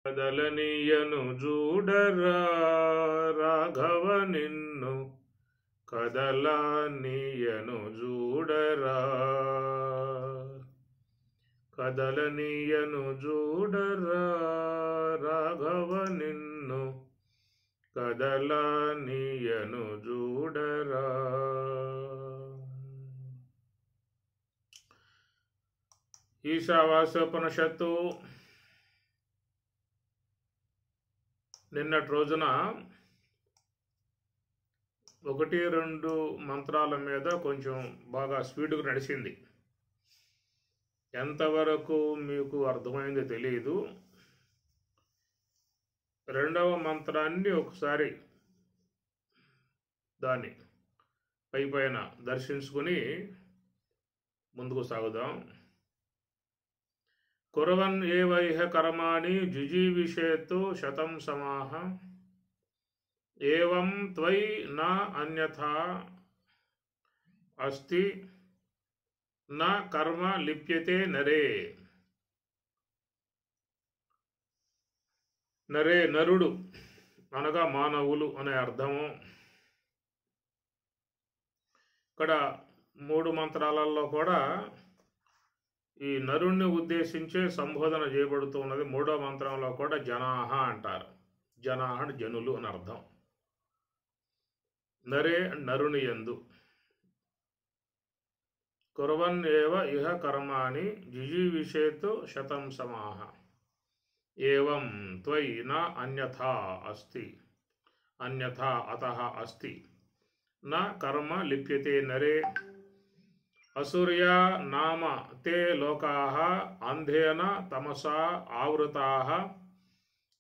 కదలనీయను చూడరా రాఘవ నిన్ను కదలనీయను చూడరా కదలనీయను చూడరా రాఘవ నిన్ను కదలనీయను చూడరా. ఈశావాస్యోపనిషత్తు నిన్నటి రోజున 1-2 మంత్రాల మీద కొంచెం బాగా స్పీడ్గా నడిచింది. ఎంతవరకు మీకు అర్థమైందో తెలియదు. రెండవ మంత్రాన్ని ఒకసారి దాన్ని పైన దర్శించుకుని ముందుకు సాగుదాం. కుర్వన్ ఏవ ఇహ కర్మాణి జుజీవిషేతు శతం సమాహ ఏవం త్వయి న అన్యథా అస్తి న కర్మ లిప్యతే నరే. నరే నరుడు అనగా మానవులు అనే అర్థము. ఇక్కడ 3 మంత్రాలలో కూడా ఈ నరుణ్ణి ఉద్దేశించే సంబోధన చేయబడుతున్నది. 3వ మంత్రంలో కూడా జనాహ అంటారు. జనాహ జనులు అని అర్థం. నరే నరుని యందు. కుర్వన్ ఏవ ఇహ కర్మాణి జుజీవిషేతు శతం సమాహ ఏవం త్వయి న అన్యథా అస్తి అన్యథా అతః అస్తి న కర్మ లిప్యతే నరే. అసూర్యా నామ తే లోకాః అంధేన తమసా ఆవృతాః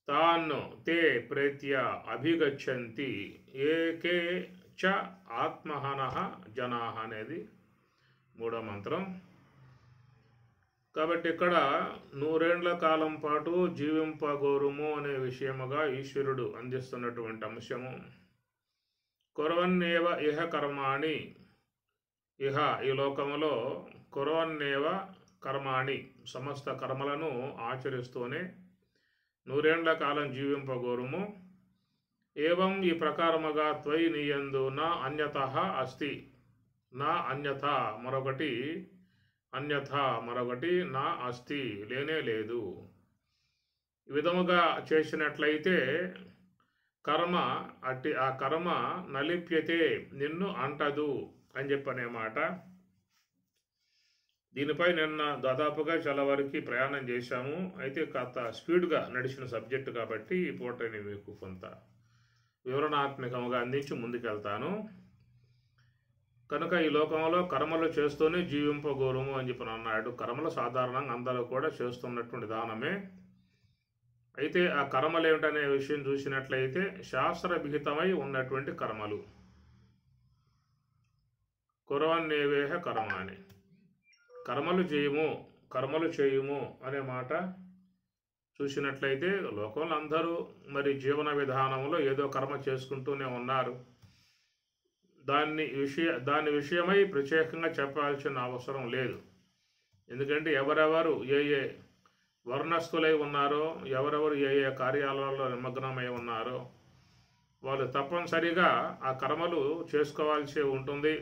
తాన్ తే ప్రేత్య అభిగచ్చంతి ఏకే చ ఆత్మహనః జనాః అనేది 3వ మంత్రం. కాబట్టి ఇక్కడ 100 ఏళ్ల కాలం పాటు జీవింపగోరుము అనే విషయముగా ఈశ్వరుడు అందిస్తున్నటువంటి అంశము. కుర్వన్నేవ ఇహ కర్మాణి, ఇహ ఈ లోకములో కుర్వన్నేవ కర్మాణి సమస్త కర్మలను ఆచరిస్తూనే 100 ఏళ్ల కాలం జీవింపగోరుము. ఏవం ఈ ప్రకారముగా త్వయి నీయందు నా అన్యతః అస్తి, నా అన్యథా మరొకటి, అన్యథా మరొకటి నా అస్తి లేనే లేదు. ఈ విధముగా చేసినట్లయితే కర్మ అట్టి ఆ కర్మ నలిప్యతే నిన్ను అంటదు అని చెప్పనే మాట. దీనిపై నిన్న దాదాపుగా చాలా వరకు ప్రయాణం చేశాము. అయితే కాస్త స్పీడ్గా నడిచిన సబ్జెక్టు కాబట్టి ఈ పూటని మీకు కొంత వివరణాత్మకంగా అందించి ముందుకెళ్తాను. కనుక ఈ లోకంలో కర్మలు చేస్తూనే జీవింపగోరుము అని చెప్పి అన్నాడు. కర్మలు సాధారణంగా అందరూ కూడా చేస్తున్నటువంటి విధానమే. అయితే ఆ కర్మలు ఏమిటనే విషయం చూసినట్లయితే శాస్త్ర విహితమై ఉన్నటువంటి కర్మలు. కుర్వన్నేవేహ కర్మాణి, కర్మలు చేయుము అనే మాట చూసినట్లయితే లోకంలో అందరూ మరి జీవన విధానంలో ఏదో కర్మ చేసుకుంటూనే ఉన్నారు. దాని విషయమై ప్రత్యేకంగా చెప్పాల్సిన అవసరం లేదు. ఎందుకంటే ఎవరెవరు ఏ వర్ణస్థులై ఉన్నారో, ఎవరెవరు ఏ కార్యాలయాల్లో నిమగ్నమై ఉన్నారో వాళ్ళు తప్పనిసరిగా ఆ కర్మలు చేసుకోవాల్సి ఉంటుంది.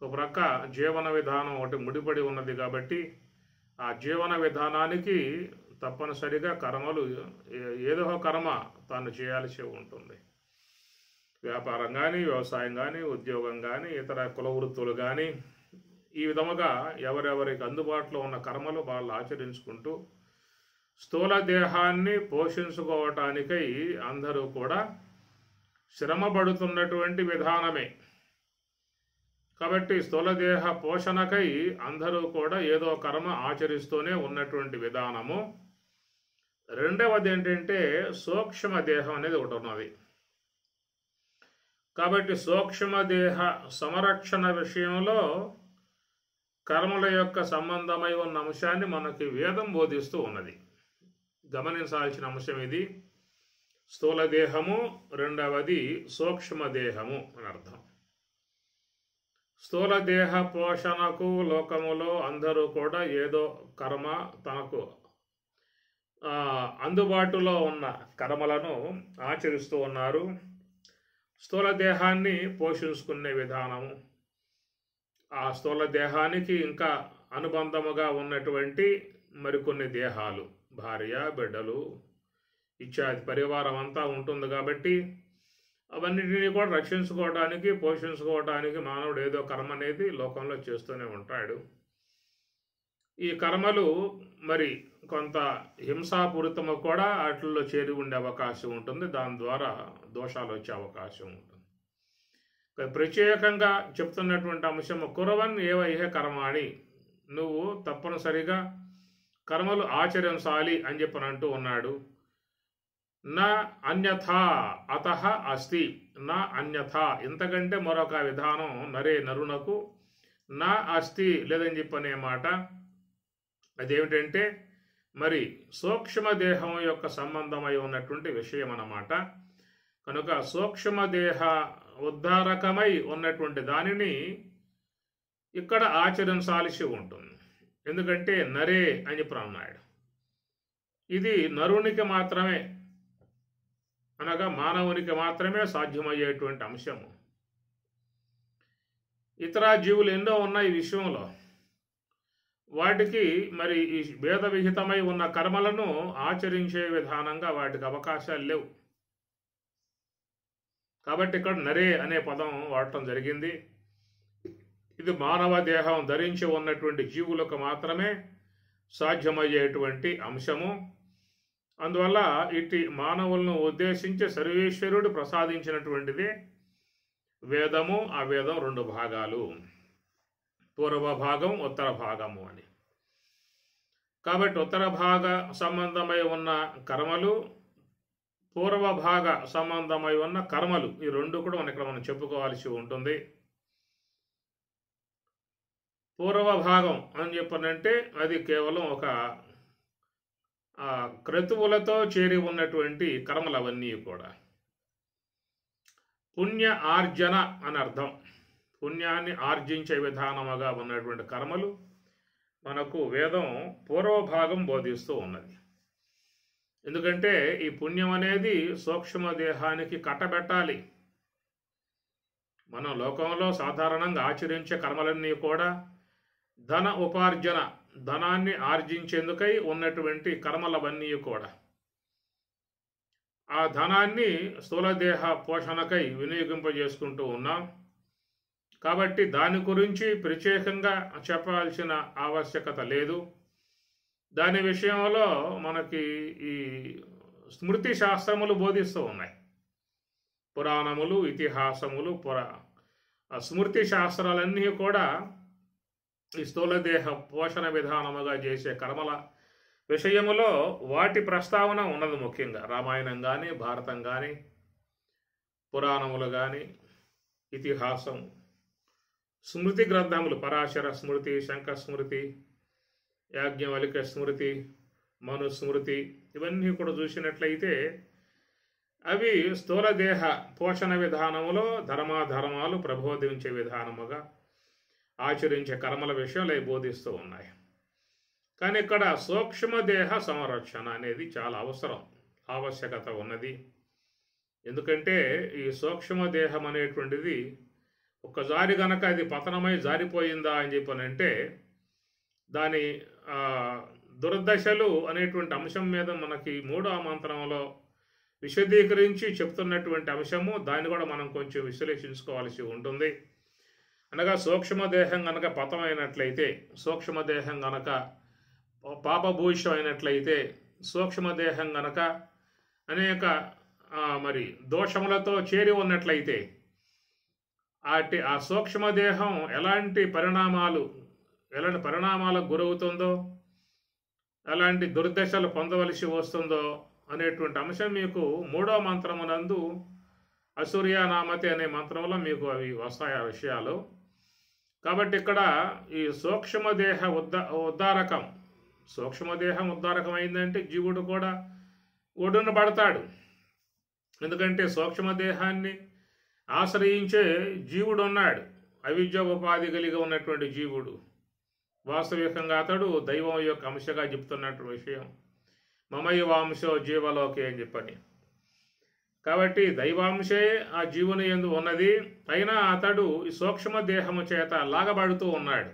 ఒక ప్రక్క జీవన విధానం ఒకటి ముడిపడి ఉన్నది కాబట్టి ఆ జీవన విధానానికి తప్పనిసరిగా కర్మలు ఏదో కర్మ తాను చేయాల్సి ఉంటుంది. వ్యాపారం కానీ, వ్యవసాయం కానీ, ఉద్యోగం కానీ, ఇతర కుల వృత్తులు కానీ, ఈ విధముగా ఎవరెవరికి అందుబాటులో ఉన్న కర్మలు వాళ్ళు ఆచరించుకుంటూ స్థూల దేహాన్ని పోషించుకోవటానికై అందరూ కూడా శ్రమపడుతున్నటువంటి విధానమే. కాబట్టి స్థూలదేహ పోషణకై అందరూ కూడా ఏదో కర్మ ఆచరిస్తూనే ఉన్నటువంటి విధానము. రెండవది ఏంటంటే సూక్ష్మదేహం అనేది ఒకటి ఉన్నది. కాబట్టి సూక్ష్మదేహ సంరక్షణ విషయంలో కర్మల యొక్క సంబంధమై ఉన్న అంశాన్ని మనకి వేదం బోధిస్తూ ఉన్నది. గమనించాల్సిన అంశం ఇది. స్థూలదేహము, రెండవది సూక్ష్మదేహము అని అర్థం. స్థూల దేహ పోషణకు లోకములో అందరూ కూడా ఏదో కర్మ తనకు అందుబాటులో ఉన్న కర్మలను ఆచరిస్తూ ఉన్నారు. స్థూల దేహాన్ని పోషించుకునే విధానము, ఆ స్థూల దేహానికి ఇంకా అనుబంధముగా ఉన్నటువంటి మరికొన్ని దేహాలు, భార్య, బిడ్డలు ఇత్యాది పరివారం అంతా ఉంటుంది కాబట్టి అవన్నిటినీ కూడా రక్షించుకోవడానికి, పోషించుకోవడానికి మానవుడు ఏదో కర్మ అనేది లోకంలో చేస్తూనే ఉంటాడు. ఈ కర్మలు మరి కొంత హింసాపూరితము కూడా వాటిల్లో చేరి ఉండే అవకాశం ఉంటుంది. దాని ద్వారా దోషాలు వచ్చే అవకాశం ఉంటుంది. ప్రత్యేకంగా చెప్తున్నటువంటి అంశము కురవన్ ఏవైహే కర్మాణి, నువ్వు తప్పనిసరిగా కర్మలు ఆచరించాలి అని చెప్పని అంటూ ఉన్నాడు. నా అన్యథా అతః అస్తి, నా అన్యథా ఇంతకంటే మరొక విధానం నరే నరునకు నా అస్తి లేదని చెప్పనే మాట. అదేమిటంటే మరి సూక్ష్మదేహం యొక్క సంబంధమై ఉన్నటువంటి విషయం అన్నమాట. కనుక సూక్ష్మదేహ ఉద్ధారకమై ఉన్నటువంటి దానిని ఇక్కడ ఆచరించాల్సి ఉంటుంది. ఎందుకంటే నరే అని చెప్పి అన్నాడు. ఇది నరునికి మాత్రమే, అనగా మానవునికి మాత్రమే సాధ్యమయ్యేటువంటి అంశము. ఇతర జీవులు ఎన్నో ఉన్నాయి ఈ విషయంలో. వాటికి మరి ఈ భేద విహితమై ఉన్న కర్మలను ఆచరించే విధానంగా వాటికి అవకాశాలు లేవు. కాబట్టి ఇక్కడ నరే అనే పదం వాడటం జరిగింది. ఇది మానవ దేహం ధరించి ఉన్నటువంటి జీవులకు మాత్రమే సాధ్యమయ్యేటువంటి అంశము. అందువల్ల ఇటు మానవులను ఉద్దేశించి సర్వేశ్వరుడు ప్రసాదించినటువంటిది వేదము. ఆ వేదం 2 భాగాలు, పూర్వ భాగం, ఉత్తర భాగము అని. కాబట్టి ఉత్తర భాగ సంబంధమై ఉన్న కర్మలు, పూర్వ భాగ సంబంధమై ఉన్న కర్మలు, ఈ 2 కూడా ఇక్కడ మనం చెప్పుకోవాల్సి ఉంటుంది. పూర్వ భాగం అని చెప్పనంటే అది కేవలం ఒక క్రతువులతో చేరి ఉన్నటువంటి కర్మలు అవన్నీ కూడా. పుణ్య ఆర్జన అని అర్థం. పుణ్యాన్ని ఆర్జించే విధానముగా ఉన్నటువంటి కర్మలు మనకు వేదం పూర్వభాగం బోధిస్తూ ఉన్నది. ఎందుకంటే ఈ పుణ్యం అనేది సూక్ష్మ దేహానికి కట్టబెట్టాలి. మనం లోకంలో సాధారణంగా ఆచరించే కర్మలన్నీ కూడా ధన ఉపార్జన, ధనాన్ని ఆర్జించేందుకై ఉన్నటువంటి కర్మలవన్నీ కూడా ఆ ధనాన్ని స్థూలదేహ పోషణకై వినియోగింపజేసుకుంటూ ఉన్నాం. కాబట్టి దాని గురించి ప్రత్యేకంగా చెప్పాల్సిన ఆవశ్యకత లేదు. దాని విషయంలో మనకి ఈ స్మృతి శాస్త్రములు బోధిస్తూ ఉన్నాయి. పురాణములు, ఇతిహాసములు, స్మృతి శాస్త్రాలన్నీ కూడా ఈ స్థూలదేహ పోషణ విధానముగా చేసే కర్మల విషయములో వాటి ప్రస్తావన ఉన్నది. ముఖ్యంగా రామాయణం కానీ, భారతం కానీ, పురాణములు కానీ, ఇతిహాసం, స్మృతి గ్రంథములు, పరాశర స్మృతి, శంఖ స్మృతి, యాజ్ఞవల్క్య స్మృతి, మనుస్మృతి, ఇవన్నీ కూడా చూసినట్లయితే అవి స్థూలదేహ పోషణ విధానములో ధర్మాధర్మాలు ప్రబోధించే విధానముగా ఆచరించే కర్మల విషయాలు బోధిస్తూ ఉన్నాయి. కానీ ఇక్కడ సూక్ష్మదేహ సంరక్షణ అనేది చాలా ఆవశ్యకత ఉన్నది. ఎందుకంటే ఈ సూక్ష్మదేహం అనేటువంటిది ఒక్కసారి గనక అది పతనమై జారిపోయిందా అని చెప్పనంటే దాని దుర్దశలు అనేటువంటి అంశం మీద మనకి 3వ మంత్రంలో విశదీకరించి చెప్తున్నటువంటి అంశము. దాన్ని కూడా మనం కొంచెం విశ్లేషించుకోవాల్సి ఉంటుంది. అనగా సూక్ష్మదేహం గనక పతమైనట్లయితే, సూక్ష్మదేహం గనక పాపభూషం అయినట్లయితే, సూక్ష్మదేహం గనక అనేక మరి దోషములతో చేరి ఉన్నట్లయితే ఆ సూక్ష్మదేహం ఎలాంటి పరిణామాలకు గురవుతుందో, ఎలాంటి దుర్దశలు పొందవలసి వస్తుందో అనేటువంటి అంశం మీకు 3వ మంత్రమునందు అసూర్యానామతి అనే మంత్రంలో మీకు అవి వస్తాయి ఆ విషయాలు. కాబట్టి ఇక్కడ ఈ సూక్ష్మదేహ ఉద్ధారకం, సూక్ష్మదేహం ఉద్ధారకం అయిందంటే జీవుడు కూడా ఒడ్డున పడతాడు. ఎందుకంటే సూక్ష్మదేహాన్ని ఆశ్రయించే జీవుడు ఉన్నాడు. అవిద్య ఉపాధి కలిగి ఉన్నటువంటి జీవుడు వాస్తవికంగా అతడు దైవం యొక్క అంశగా చెప్తున్నటువంటి విషయం. మమైవాంశో జీవలోకే అని చెప్పని. కాబట్టి దైవాంశే ఆ జీవుని యందు ఉన్నది. అయినా అతడు ఈ సూక్ష్మ దేహము చేత లాగబడుతూ ఉన్నాడు.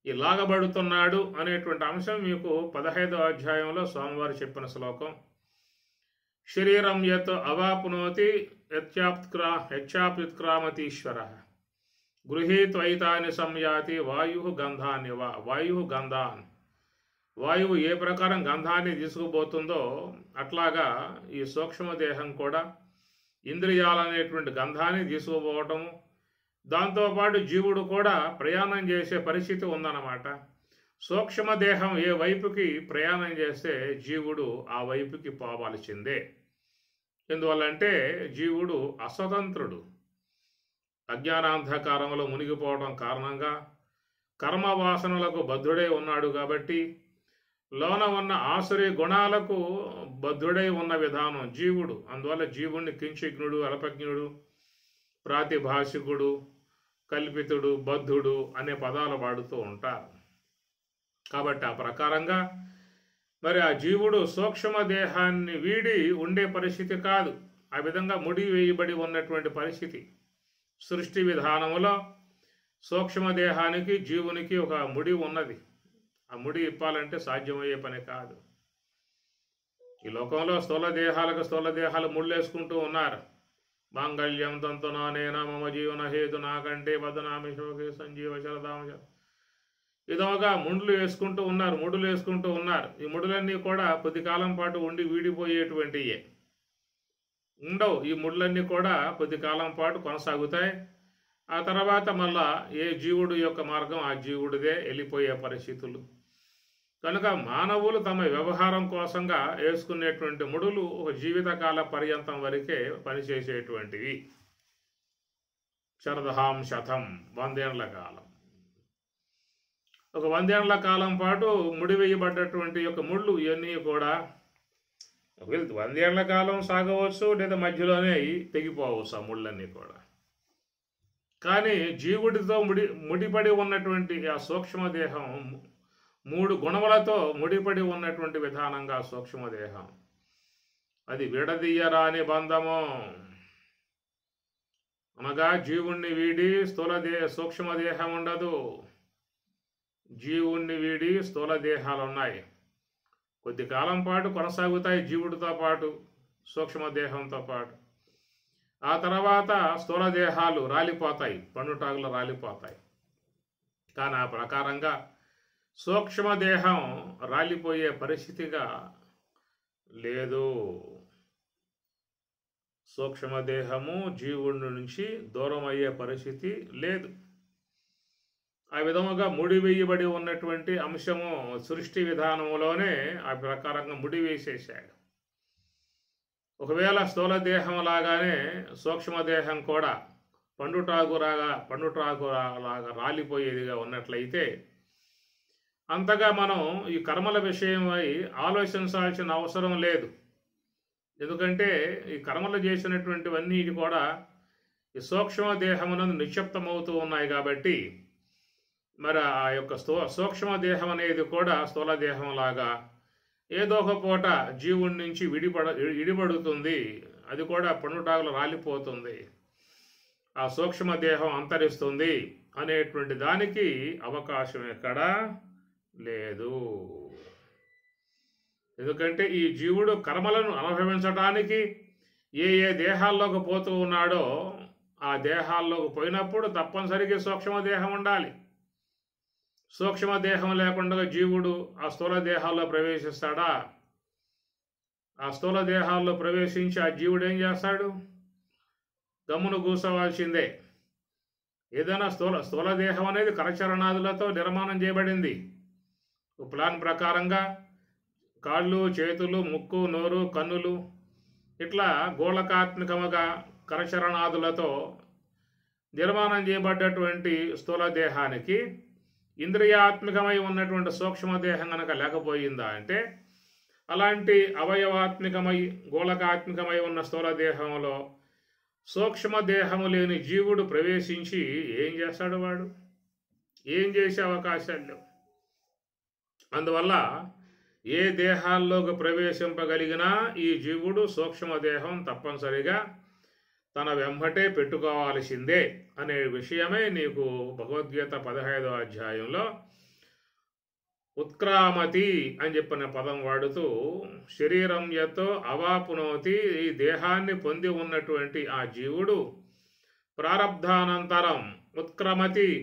ఈ లాగబడుతున్నాడు అనేటువంటి అంశం మీకు 15వ అధ్యాయంలో స్వామివారు చెప్పిన శ్లోకం. శరీరం యత్ అవాప్నోతి యచ్చాప్యుత్క్రామతీశ్వర గృహీత్వైతాని సంయాతి వాయు గంధాన్. వాయువు ఏ ప్రకారం గంధాన్ని తీసుకుపోతుందో అట్లాగా ఈ సూక్ష్మదేహం కూడా ఇంద్రియాలనేటువంటి గంధాన్ని తీసుకుపోవటము, దాంతోపాటు జీవుడు కూడా ప్రయాణం చేసే పరిస్థితి ఉందన్నమాట. సూక్ష్మదేహం ఏ వైపుకి ప్రయాణం చేస్తే జీవుడు ఆ వైపుకి పోవాల్సిందే. ఎందువల్లంటే జీవుడు అస్వతంత్రుడు. అజ్ఞానాంధకారంలో మునిగిపోవడం కారణంగా కర్మవాసనలకు బద్ధుడై ఉన్నాడు. కాబట్టి లోన ఉన్న ఆసురి గుణాలకు బద్ధుడై ఉన్న విధానం జీవుడు. అందువల్ల జీవుణ్ణి కించిజ్ఞుడు, అల్పజ్ఞుడు, ప్రాతిభాషికుడు, కల్పితుడు, బద్ధుడు అనే పదాలు వాడుతూ ఉంటారు. కాబట్టి ఆ ప్రకారంగా మరి ఆ జీవుడు సూక్ష్మ దేహాన్ని వీడి ఉండే పరిస్థితి కాదు. ఆ విధంగా ముడి వేయబడి ఉన్నటువంటి పరిస్థితి. సృష్టి విధానములో సూక్ష్మదేహానికి జీవునికి ఒక ముడి ఉన్నది. ఆ ముడి ఇప్పాలంటే సాధ్యమయ్యే పని కాదు. ఈ లోకంలో స్థూల దేహాలు ముళ్ళేసుకుంటూ ఉన్నారు. మాంగళ్యం తంతునానేనా మమ జీవన హేతు నాకంటే బదనామి శోకే సంజీవ శరదామ విధముగా ముడులు వేసుకుంటూ ఉన్నారు. ఈ ముడులన్నీ కూడా కొద్ది కాలం పాటు ఉండి వీడిపోయేటువంటివే ఉండవు. ఈ ముళ్ళన్నీ కూడా కొద్ది కాలం పాటు కొనసాగుతాయి. ఆ తర్వాత మళ్ళా ఏ జీవుడు యొక్క మార్గం ఆ జీవుడిదే వెళ్ళిపోయే పరిస్థితులు. కనుక మానవులు తమ వ్యవహారం కోసంగా వేసుకునేటువంటి ముడులు ఒక జీవితకాల పర్యంతం వరకే పనిచేసేటువంటివి. శరదహాం శతం 100 ఏళ్ల కాలం. ఒక 100 ఏళ్ల కాలం పాటు ముడివేయబడ్డటువంటి యొక్క ముళ్ళు ఇవన్నీ కూడా 100 ఏళ్ల కాలం సాగవచ్చు, లేదా mధ్యలోనే తెగిపోవచ్చు ఆ ముళ్ళన్నీ కూడా. కానీ జీవుడితో ముడిపడి ఉన్నటువంటి ఆ సూక్ష్మదేహం 3 గుణములతో ముడిపడి ఉన్నటువంటి విధానంగా సూక్ష్మదేహం అది విడదీయరాని బంధము. అనగా జీవుణ్ణి వీడి సూక్ష్మదేహం ఉండదు. జీవుణ్ణి వీడి స్థూల దేహాలు ఉన్నాయి. కొద్ది కాలం పాటు కొనసాగుతాయి జీవుడితో పాటు, సూక్ష్మదేహంతో పాటు. ఆ తర్వాత స్థూల దేహాలు రాలిపోతాయి, పండుటాకులు రాలిపోతాయి. కానీ ఆ ప్రకారంగా సూక్ష్మదేహం రాలిపోయే పరిస్థితిగా లేదు. సూక్ష్మదేహము జీవుడి నుంచి దూరం అయ్యే పరిస్థితి లేదు. ఆ విధముగా ముడివేయబడి ఉన్నటువంటి అంశము సృష్టి విధానములోనే ఆ ప్రకారంగా ముడివేసేశాడు. ఒకవేళ స్థూల దేహం లాగానే సూక్ష్మదేహం కూడా పండుటాకులాగా రాలిపోయేదిగా ఉన్నట్లయితే అంతగా మనం ఈ కర్మల విషయమై ఆలోచించాల్సిన అవసరం లేదు. ఎందుకంటే ఈ కర్మలు చేసినటువంటివన్నీ కూడా ఈ సూక్ష్మదేహమునందు నిక్షిప్తమవుతూ ఉన్నాయి. కాబట్టి మరి ఆ యొక్క సూక్ష్మదేహం అనేది కూడా స్థూల దేహం లాగా ఏదో ఒక పూట జీవుడి నుంచి విడిపడుతుంది. అది కూడా పండుటాకులు రాలిపోతుంది, ఆ సూక్ష్మదేహం అంతరిస్తుంది అనేటువంటి దానికి అవకాశం ఎక్కడా లేదు. ఎందుకంటే ఈ జీవుడు కర్మలను అనుభవించడానికి ఏ దేహాల్లోకి పోతూ ఉన్నాడో ఆ దేహాల్లోకి పోయినప్పుడు తప్పనిసరిగా సూక్ష్మదేహం ఉండాలి. సూక్ష్మదేహం లేకుండా జీవుడు ఆ స్థూల దేహాల్లో ప్రవేశిస్తాడా? ఆ స్థూల దేహాల్లో ప్రవేశించి ఆ జీవుడు ఏం చేస్తాడు? గమ్మును కూర్చోవాల్సిందే. ఏదైనా స్థూల దేహం అనేది కరచరణాదులతో నిర్మాణం చేయబడింది. ప్లాన్ ప్రకారంగా కాళ్ళు, చేతులు, ముక్కు, నోరు, కన్నులు ఇట్లా గోళకాత్మకముగా కరచరణాదులతో నిర్మాణం చేయబడ్డటువంటి స్థూల దేహానికి ఇంద్రియాత్మకమై ఉన్నటువంటి సూక్ష్మదేహం కనుక లేకపోయిందా అంటే అలాంటి అవయవాత్మికమై గోళకాత్మికమై ఉన్న స్థూల దేహంలో సూక్ష్మదేహము లేని జీవుడు ప్రవేశించి ఏం చేస్తాడు? వాడు ఏం చేసే అవకాశాలు లేవు. అందువల్ల ఏ దేహాల్లోకి ప్రవేశింపగలిగినా ఈ జీవుడు సూక్ష్మదేహం తప్పనిసరిగా తన వెంబటే పెట్టుకోవాల్సిందే అనే విషయమే నీకు భగవద్గీత 15వ అధ్యాయంలో ఉత్క్రామతి అని చెప్పిన పదం వాడుతూ శరీరం యతో అవాపునోతి, ఈ దేహాన్ని పొంది ఉన్నటువంటి ఆ జీవుడు ప్రారబ్ధానంతరం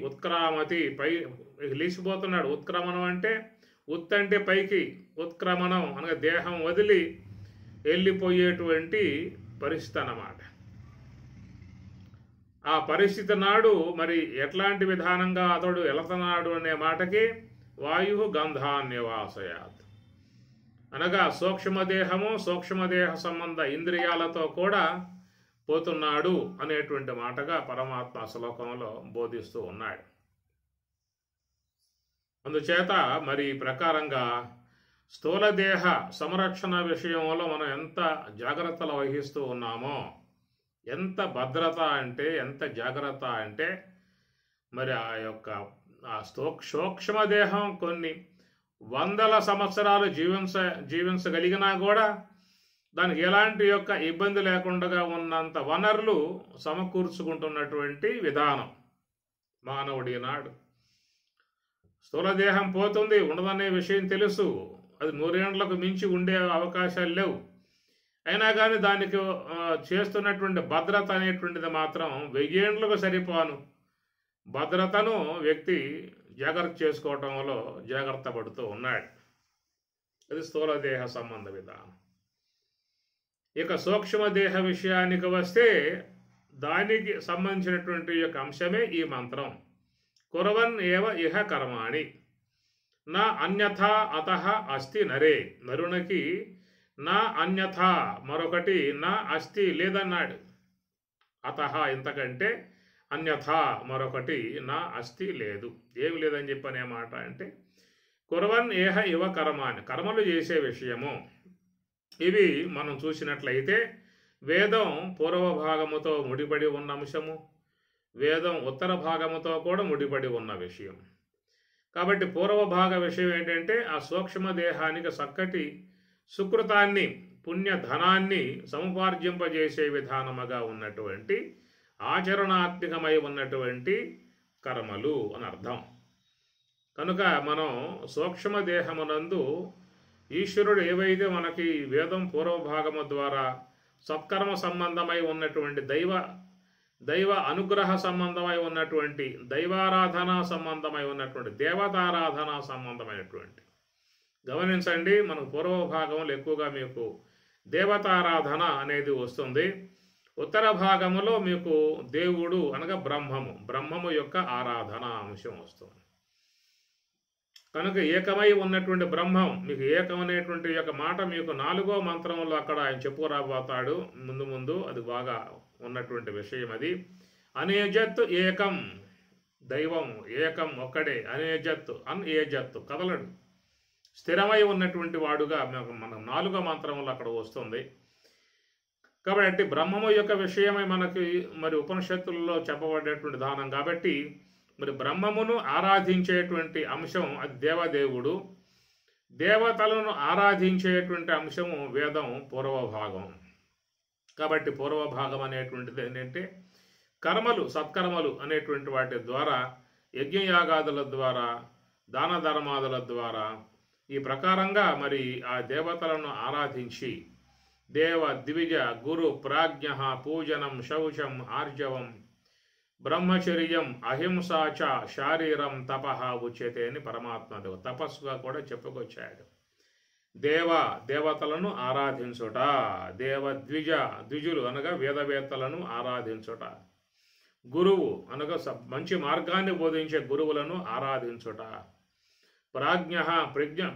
ఉత్క్రామతి పై లేచిపోతున్నాడు. ఉత్క్రమణం అంటే అంటే పైకి, ఉత్క్రమణం అనగా దేహం వదిలి వెళ్ళిపోయేటువంటి పరిస్థితి అన్నమాట. ఆ పరిస్థితి నాడు మరి ఎట్లాంటి విధానంగా అతడు వెళుతున్నాడు అనే మాటకి వాయు గంధాన్యవాసయాత్ అనగా సూక్ష్మదేహము సూక్ష్మదేహ సంబంధ ఇంద్రియాలతో కూడా పోతున్నాడు అనేటువంటి మాటగా పరమాత్మ శ్లోకంలో బోధిస్తూ ఉన్నాడు. అందుచేత మరి ఈ ప్రకారంగా స్థూలదేహ సంరక్షణ విషయంలో మనం ఎంత జాగ్రత్తలు వహిస్తూ ఉన్నామో, ఎంత భద్రత అంటే ఎంత జాగ్రత్త అంటే మరి ఆ యొక్క సూక్ష్మదేహం కొన్ని వందల సంవత్సరాలు జీవించగలిగినా కూడా దానికి ఎలాంటి యొక్క ఇబ్బంది లేకుండా ఉన్నంత వనరులు సమకూర్చుకుంటున్నటువంటి విధానం మానవుడి నాడు. స్థూలదేహం పోతుంది, ఉండదనే విషయం తెలుసు, అది 100 ఏండ్లకు మించి ఉండే అవకాశాలు లేవు. అయినా కానీ దానికి చేస్తున్నటువంటి భద్రత అనేటువంటిది మాత్రం 1000 ఏండ్లకు సరిపోను భద్రతను వ్యక్తి జాగ్రత్త చేసుకోవటంలో జాగ్రత్త పడుతూ ఉన్నాడు. అది స్థూలదేహ సంబంధ విధానం. ఇక సూక్ష్మదేహ విషయానికి వస్తే దానికి సంబంధించినటువంటి యొక్క అంశమే ఈ మంత్రం. కుర్వన్ ఏవ ఇహ కర్మాణి నా అన్యథా అతః అస్తి నరే, నరునికి నా అన్యథా మరొకటి నా అస్తి లేదన్నాడు. అతః ఇంతకంటే అన్యథా మరొకటి నా అస్తి లేదు, ఏమి లేదని చెప్పనే మాట అంటే కుర్వన్ ఏహ ఇవ కర్మాణి, కర్మలు చేసే విషయము. ఇవి మనం చూసినట్లయితే వేదం పూర్వ భాగముతో ముడిపడి ఉన్న అంశము, వేదం ఉత్తర భాగముతో కూడా ముడిపడి ఉన్న విషయం. కాబట్టి పూర్వ భాగ విషయం ఏంటంటే ఆ సూక్ష్మదేహానికి చక్కటి సుకృతాన్ని పుణ్యధనాన్ని సముపార్జింపజేసే విధానముగా ఉన్నటువంటి ఆచరణాత్మకమై ఉన్నటువంటి కర్మలు అని అర్థం. కనుక మనం సూక్ష్మదేహమునందు ఈశ్వరుడు ఏవైతే మనకి వేదం పూర్వభాగము ద్వారా సత్కర్మ సంబంధమై ఉన్నటువంటి దైవ అనుగ్రహ సంబంధమై ఉన్నటువంటి దైవారాధన సంబంధమై ఉన్నటువంటి దేవతారాధన సంబంధమైనటువంటి, గమనించండి మనకు పూర్వభాగంలో ఎక్కువగా మీకు దేవతారాధన అనేది వస్తుంది. ఉత్తర భాగములో మీకు దేవుడు అనగా బ్రహ్మము యొక్క ఆరాధన అంశం వస్తుంది. కనుక ఏకమై ఉన్నటువంటి బ్రహ్మం, మీకు ఏకమనేటువంటి యొక్క మాట మీకు 4వ మంత్రంలో అక్కడ ఆయన చెప్పుకురాబోతాడు ముందు అది బాగా ఉన్నటువంటి విషయం. అది అనేజత్ ఏకం, దైవం ఏకం ఒక్కడే, అనేజత్ ఏజత్ కదలడు, స్థిరమై ఉన్నటువంటి వాడుగా మనం 4వ మంత్రంలో అక్కడ వస్తుంది. కాబట్టి బ్రహ్మము యొక్క విషయమై మనకి మరి ఉపనిషత్తులలో చెప్పబడేటువంటి విధానం. కాబట్టి మరి బ్రహ్మమును ఆరాధించేటువంటి అంశం అది దేవదేవుడు, దేవతలను ఆరాధించేటువంటి అంశము వేదం పూర్వభాగం. కాబట్టి పూర్వభాగం అనేటువంటిది ఏంటంటే కర్మలు సత్కర్మలు అనేటువంటి వాటి ద్వారా, యజ్ఞయాగాదుల ద్వారా, దాన ధర్మాదుల ద్వారా ఈ ప్రకారంగా మరి ఆ దేవతలను ఆరాధించి దేవ ద్విజ గురు ప్రాజ్ఞ పూజనం శౌచం ఆర్జవం బ్రహ్మచర్యం అహింసాచ శారీరం తపః ఉచ్యతే అని పరమాత్మ తపస్సుగా కూడా చెప్పుకొచ్చాడు. దేవతలను ఆరాధించుట, ద్విజులు అనగా వేదవేత్తలను ఆరాధించుట, గురువు అనగా మంచి మార్గాన్ని బోధించే గురువులను ఆరాధించుట,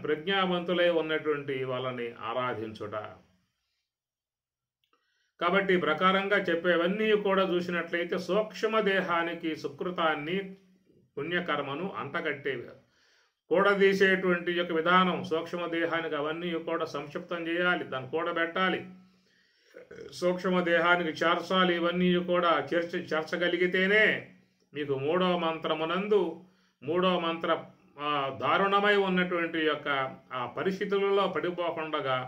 ప్రజ్ఞావంతులై ఉన్నటువంటి వాళ్ళని ఆరాధించుట. కాబట్టి ప్రకారంగా చెప్పేవన్నీ కూడా చూసినట్లయితే సూక్ష్మదేహానికి సుకృతాన్ని పుణ్యకర్మను అంటగట్టేవి కూడదీసేటువంటి యొక్క విధానం. సూక్ష్మదేహానికి అవన్నీ కూడా సంక్షిప్తం చేయాలి, దాన్ని కూడబెట్టాలి, సూక్ష్మదేహానికి చేర్చాలి. ఇవన్నీ కూడా చేర్చగలిగితేనే మీకు 3వ మంత్రమునందు 3వ మంత్ర దారుణమై ఉన్నటువంటి యొక్క ఆ పరిస్థితులలో పడిపోకుండా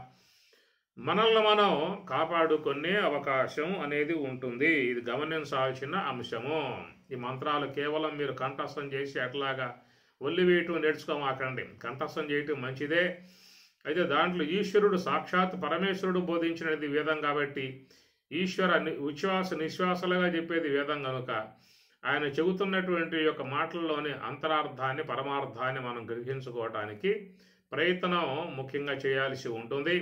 మనల్ని మనం కాపాడుకునే అవకాశం అనేది ఉంటుంది. ఇది గమనించాల్సిన అంశము. ఈ మంత్రాలు కేవలం మీరు కంఠస్థం చేసి అట్లాగా ఒల్లి వేయటం నేర్చుకోమాకండి. కంఠస్థం చేయటం మంచిదే, అయితే దాంట్లో ఈశ్వరుడు సాక్షాత్ పరమేశ్వరుడు బోధించినది వేదం కాబట్టి ఈశ్వర ఉచ్ఛ్వాస నిశ్వాసలుగా చెప్పేది వేదం కనుక ఆయన చెబుతున్నటువంటి యొక్క మాటల్లోని అంతరార్థాన్ని పరమార్థాన్ని మనం గ్రహించుకోవటానికి ప్రయత్నం ముఖ్యంగా చేయాల్సి ఉంటుంది.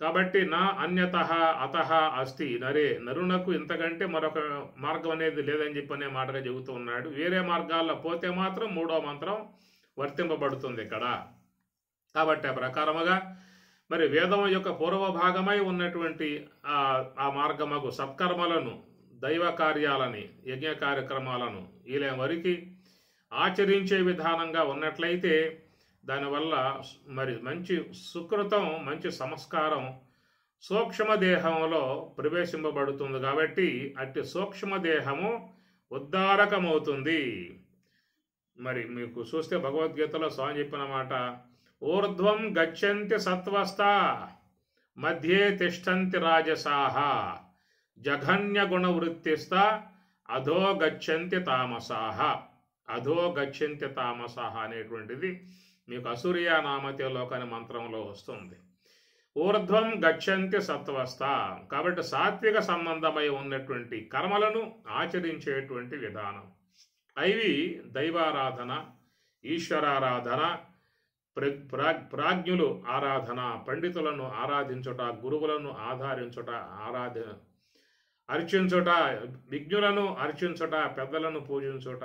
కాబట్టి నా అన్యతః అతః అస్తి నరే, నరునకు ఇంతకంటే మరొక మార్గం అనేది లేదని చెప్పనే మాటగా చెబుతూ ఉన్నాడు. వేరే మార్గాల్లో పోతే మాత్రం మూడో మంత్రం వర్తింపబడుతుంది ఇక్కడ. కాబట్టి ఆ ప్రకారముగా మరి వేదం యొక్క పూర్వ భాగమై ఉన్నటువంటి ఆ మార్గముకు సత్కర్మలను, దైవ కార్యాలని, యజ్ఞ కార్యక్రమాలను ఇలా వరకు ఆచరించే విధానంగా ఉన్నట్లయితే దానివల్ల మరి మంచి సుకృతం, మంచి సంస్కారం సూక్ష్మదేహంలో ప్రవేశింపబడుతుంది. కాబట్టి అట్టి సూక్ష్మదేహము ఉద్ధారకమవుతుంది. మరి మీకు చూస్తే భగవద్గీతలో స్వామి చెప్పిన మాట, ఊర్ధ్వం గచ్చంతి సత్వస్థా మధ్యే తిష్టంతి రాజసాహ జఘన్య గుణవృత్తిస్థ అధో గచ్చంతి తామసాహ. అధో గచ్చంతి తామసాహ అనేటువంటిది మీకు అసూర్య నామతిలోక అనే మంత్రంలో వస్తుంది. ఊర్ధ్వం గచ్చంతి సత్వస్థ, కాబట్టి సాత్విక సంబంధమై ఉన్నటువంటి కర్మలను ఆచరించేటువంటి విధానం. అవి దైవారాధన, ఈశ్వరారాధన, ప్రాజ్ఞులు ఆరాధన, పండితులను ఆరాధించుట, గురువులను ఆధారించుట, అర్చించుట, విజ్ఞులను అర్చించుట, పెద్దలను పూజించుట,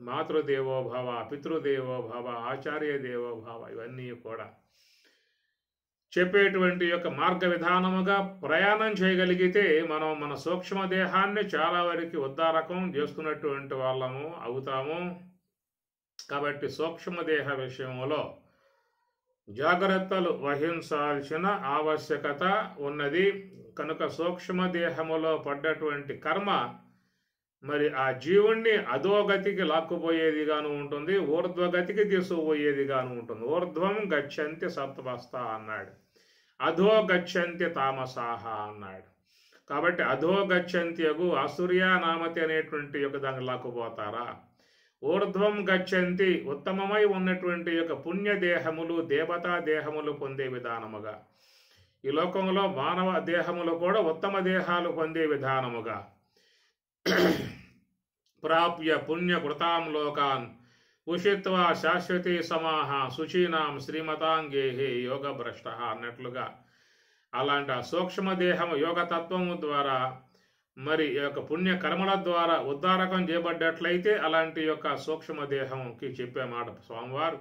మాతృదేవోభవ, పితృదేవోభవ, ఆచార్య దేవోభవ, ఇవన్నీ కూడా చెప్పేటువంటి యొక్క మార్గ విధానముగా ప్రయాణం చేయగలిగితే మనం మన సూక్ష్మదేహాన్ని చాలా వరకు ఉద్ధారకం చేసుకున్నటువంటి వాళ్ళము అవుతాము. కాబట్టి సూక్ష్మదేహ విషయంలో జాగ్రత్తలు వహించాల్సిన ఆవశ్యకత ఉన్నది. కనుక సూక్ష్మదేహములో పడ్డటువంటి కర్మ మరి ఆ జీవుణ్ణి అధోగతికి లాక్కుపోయేదిగాను ఉంటుంది, ఊర్ధ్వగతికి తీసుకుపోయేదిగాను ఉంటుంది. ఊర్ధ్వం గచ్చంతి సత్వస్థ అన్నాడు, అధో గచ్చంతి తామసాహ అన్నాడు. కాబట్టి అధో గచ్చంతి అగు అసూర్య నామతి అనేటువంటి యొక్క దాన్ని లాక్కుపోతారా, ఊర్ధ్వం గచ్చంతి ఉత్తమమై ఉన్నటువంటి యొక్క పుణ్యదేహములు, దేవతా దేహములు పొందే విధానముగా, ఈ లోకంలో మానవ దేహములు కూడా ఉత్తమ దేహాలు పొందే విధానముగా ప్రాప్య పుణ్యకృతాం లోకాన్ ఉషిత్వా శాశ్వతీ సమాహ శుచీనాం శ్రీమతాంగేహే యోగ భ్రష్ట అన్నట్లుగా అలాంటి సూక్ష్మదేహము యోగతత్వము ద్వారా మరి యొక్క పుణ్యకర్మల ద్వారా ఉద్ధారకం చేయబడ్డట్లయితే అలాంటి యొక్క సూక్ష్మదేహంకి చెప్పే మాట స్వామివారు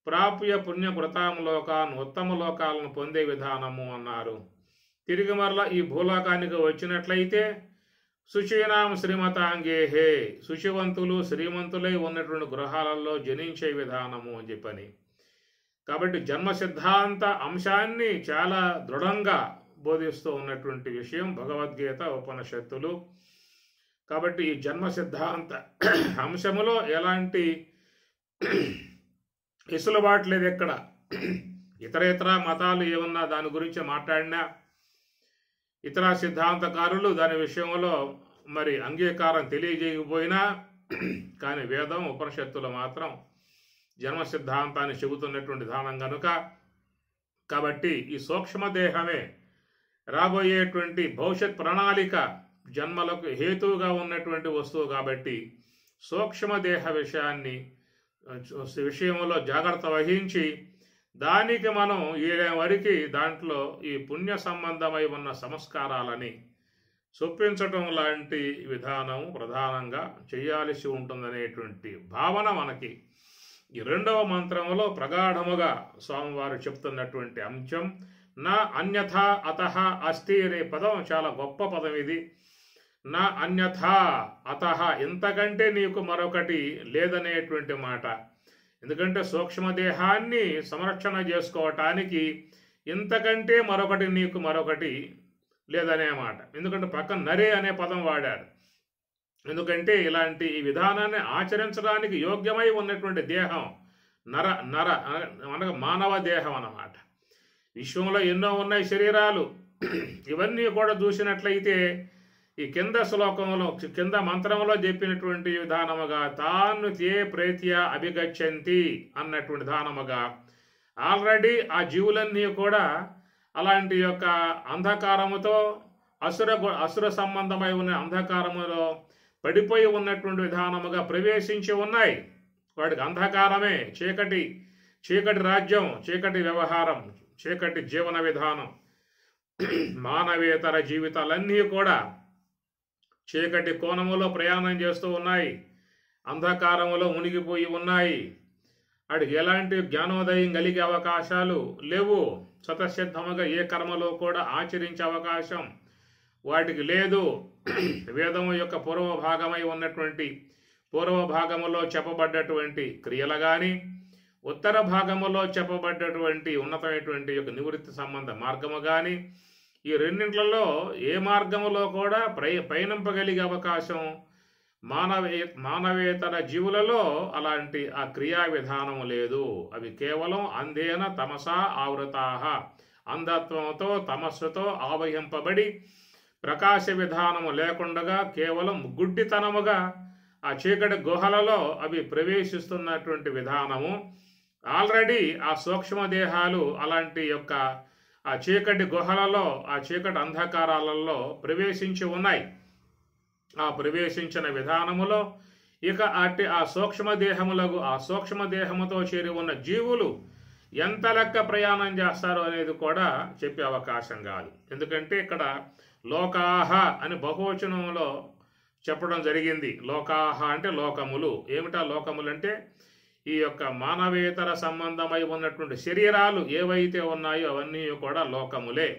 ప్రాప్య పుణ్యకృతాం లోకాన్ ఉత్తమ లోకాలను పొందే విధానము అన్నారు. తిరిగి మరలా ఈ భూలోకానికి వచ్చినట్లయితే శుచీనాం శ్రీమతాంగేహే, శుచివంతులు శ్రీమంతులై ఉన్నటువంటి గృహాలలో జనించే విధానము అని చెప్పని. కాబట్టి జన్మ సిద్ధాంత అంశాన్ని చాలా దృఢంగా బోధిస్తూ ఉన్నటువంటి విషయం భగవద్గీత, ఉపనిషత్తులు. కాబట్టి ఈ జన్మ సిద్ధాంత అంశములో ఎలాంటి ఇసులుబాటు లేదు. ఎక్కడ ఇతర మతాలు ఏమన్నా దాని గురించి మాట్లాడినా ఇతర సిద్ధాంతకారులు దాని విషయంలో మరి అంగీకారం తెలియజేయకపోయినా కానీ వేదం, ఉపనిషత్తులు మాత్రం జన్మ సిద్ధాంతాన్ని చెబుతున్నటువంటి విధానం కనుక, కాబట్టి ఈ సూక్ష్మదేహమే రాబోయేటువంటి భవిష్యత్ ప్రణాళిక జన్మలకు హేతువుగా ఉన్నటువంటి వస్తువు. కాబట్టి సూక్ష్మదేహ విషయంలో జాగ్రత్త వహించి దానికి మనం వరకు దాంట్లో ఈ పుణ్య సంబంధమై ఉన్న సంస్కారాలని చొప్పించటం లాంటి విధానం ప్రధానంగా చేయాల్సి ఉంటుందనేటువంటి భావన మనకి ఈ రెండవ మంత్రంలో ప్రగాఢముగా స్వామివారు చెప్తున్నటువంటి అంశం. నా అన్యథా అతః అస్తి అనే పదం చాలా గొప్ప పదం ఇది. నా అన్యథా అతః, ఇంతకంటే నీకు మరొకటి లేదనేటువంటి మాట. ఎందుకంటే సూక్ష్మదేహాన్ని సంరక్షణ చేసుకోవటానికి ఇంతకంటే మరొకటి లేదనే మాట. ఎందుకంటే పక్కన నరే అనే పదం వాడారు. ఎందుకంటే ఇలాంటి ఈ విధానాన్ని ఆచరించడానికి యోగ్యమై ఉన్నటువంటి దేహం నర నర అనగా మానవ దేహం అన్నమాట. విశ్వంలో ఎన్నో ఉన్నాయి శరీరాలు. ఇవన్నీ కూడా చూసినట్లయితే ఈ కింద శ్లోకంలో కింద మంత్రంలో చెప్పినటువంటి విధానముగా తాను తే ప్రేత్య అభిగచ్చంతి అన్నటువంటి విధానముగా ఆల్రెడీ ఆ జీవులన్నీ కూడా అలాంటి యొక్క అంధకారముతో అసుర సంబంధమై ఉన్న అంధకారములో పడిపోయి ఉన్నటువంటి విధానముగా ప్రవేశించి ఉన్నాయి. వాడికి అంధకారమే, చీకటి రాజ్యం, చీకటి వ్యవహారం, చీకటి జీవన విధానం. మానవేతర జీవితాలన్నీ కూడా చీకటి కోణములో ప్రయాణం చేస్తూ ఉన్నాయి, అంధకారములో మునిగిపోయి ఉన్నాయి. వాడికి ఎలాంటి జ్ఞానోదయం కలిగే అవకాశాలు లేవు. స్వతసిద్ధముగా ఏ కర్మలో కూడా ఆచరించే అవకాశం వాటికి లేదు. వేదము యొక్క పూర్వ భాగములో చెప్పబడ్డటువంటి క్రియలు కానీ, ఉత్తర భాగములో చెప్పబడ్డటువంటి ఉన్నతమైనటువంటి యొక్క నివృత్తి సంబంధ మార్గము కానీ, ఈ రెండింట్లలో ఏ మార్గములో కూడా పయనింపగలిగే అవకాశం మానవేతర జీవులలో అలాంటి ఆ క్రియా విధానము లేదు. అవి కేవలం అంధేన తమసా ఆవృతాహ, అంధత్వంతో తమస్సుతో ఆవహింపబడి ప్రకాశ విధానము లేకుండా కేవలం గుడ్డితనముగా ఆ చీకటి గుహలలో అవి ప్రవేశిస్తున్నటువంటి విధానము. ఆల్రెడీ ఆ సూక్ష్మదేహాలు అలాంటి యొక్క ఆ చీకటి గుహలలో, ఆ చీకటి అంధకారాలలో ప్రవేశించి ఉన్నాయి. ఆ ప్రవేశించిన విధానములో ఇక ఆ సూక్ష్మదేహములకు, ఆ సూక్ష్మదేహముతో చేరి ఉన్న జీవులు ఎంత లెక్క ప్రయాణం చేస్తారు అనేది కూడా చెప్పే అవకాశం కాదు. ఎందుకంటే ఇక్కడ లోకాహ అని బహువచనంలో చెప్పడం జరిగింది. లోకాహ అంటే లోకములు. ఏమిటా లోకములు అంటే ఈ యొక్క మానవేతర సంబంధమై ఉన్నటువంటి శరీరాలు ఏవైతే ఉన్నాయో అవన్నీ కూడా లోకములే.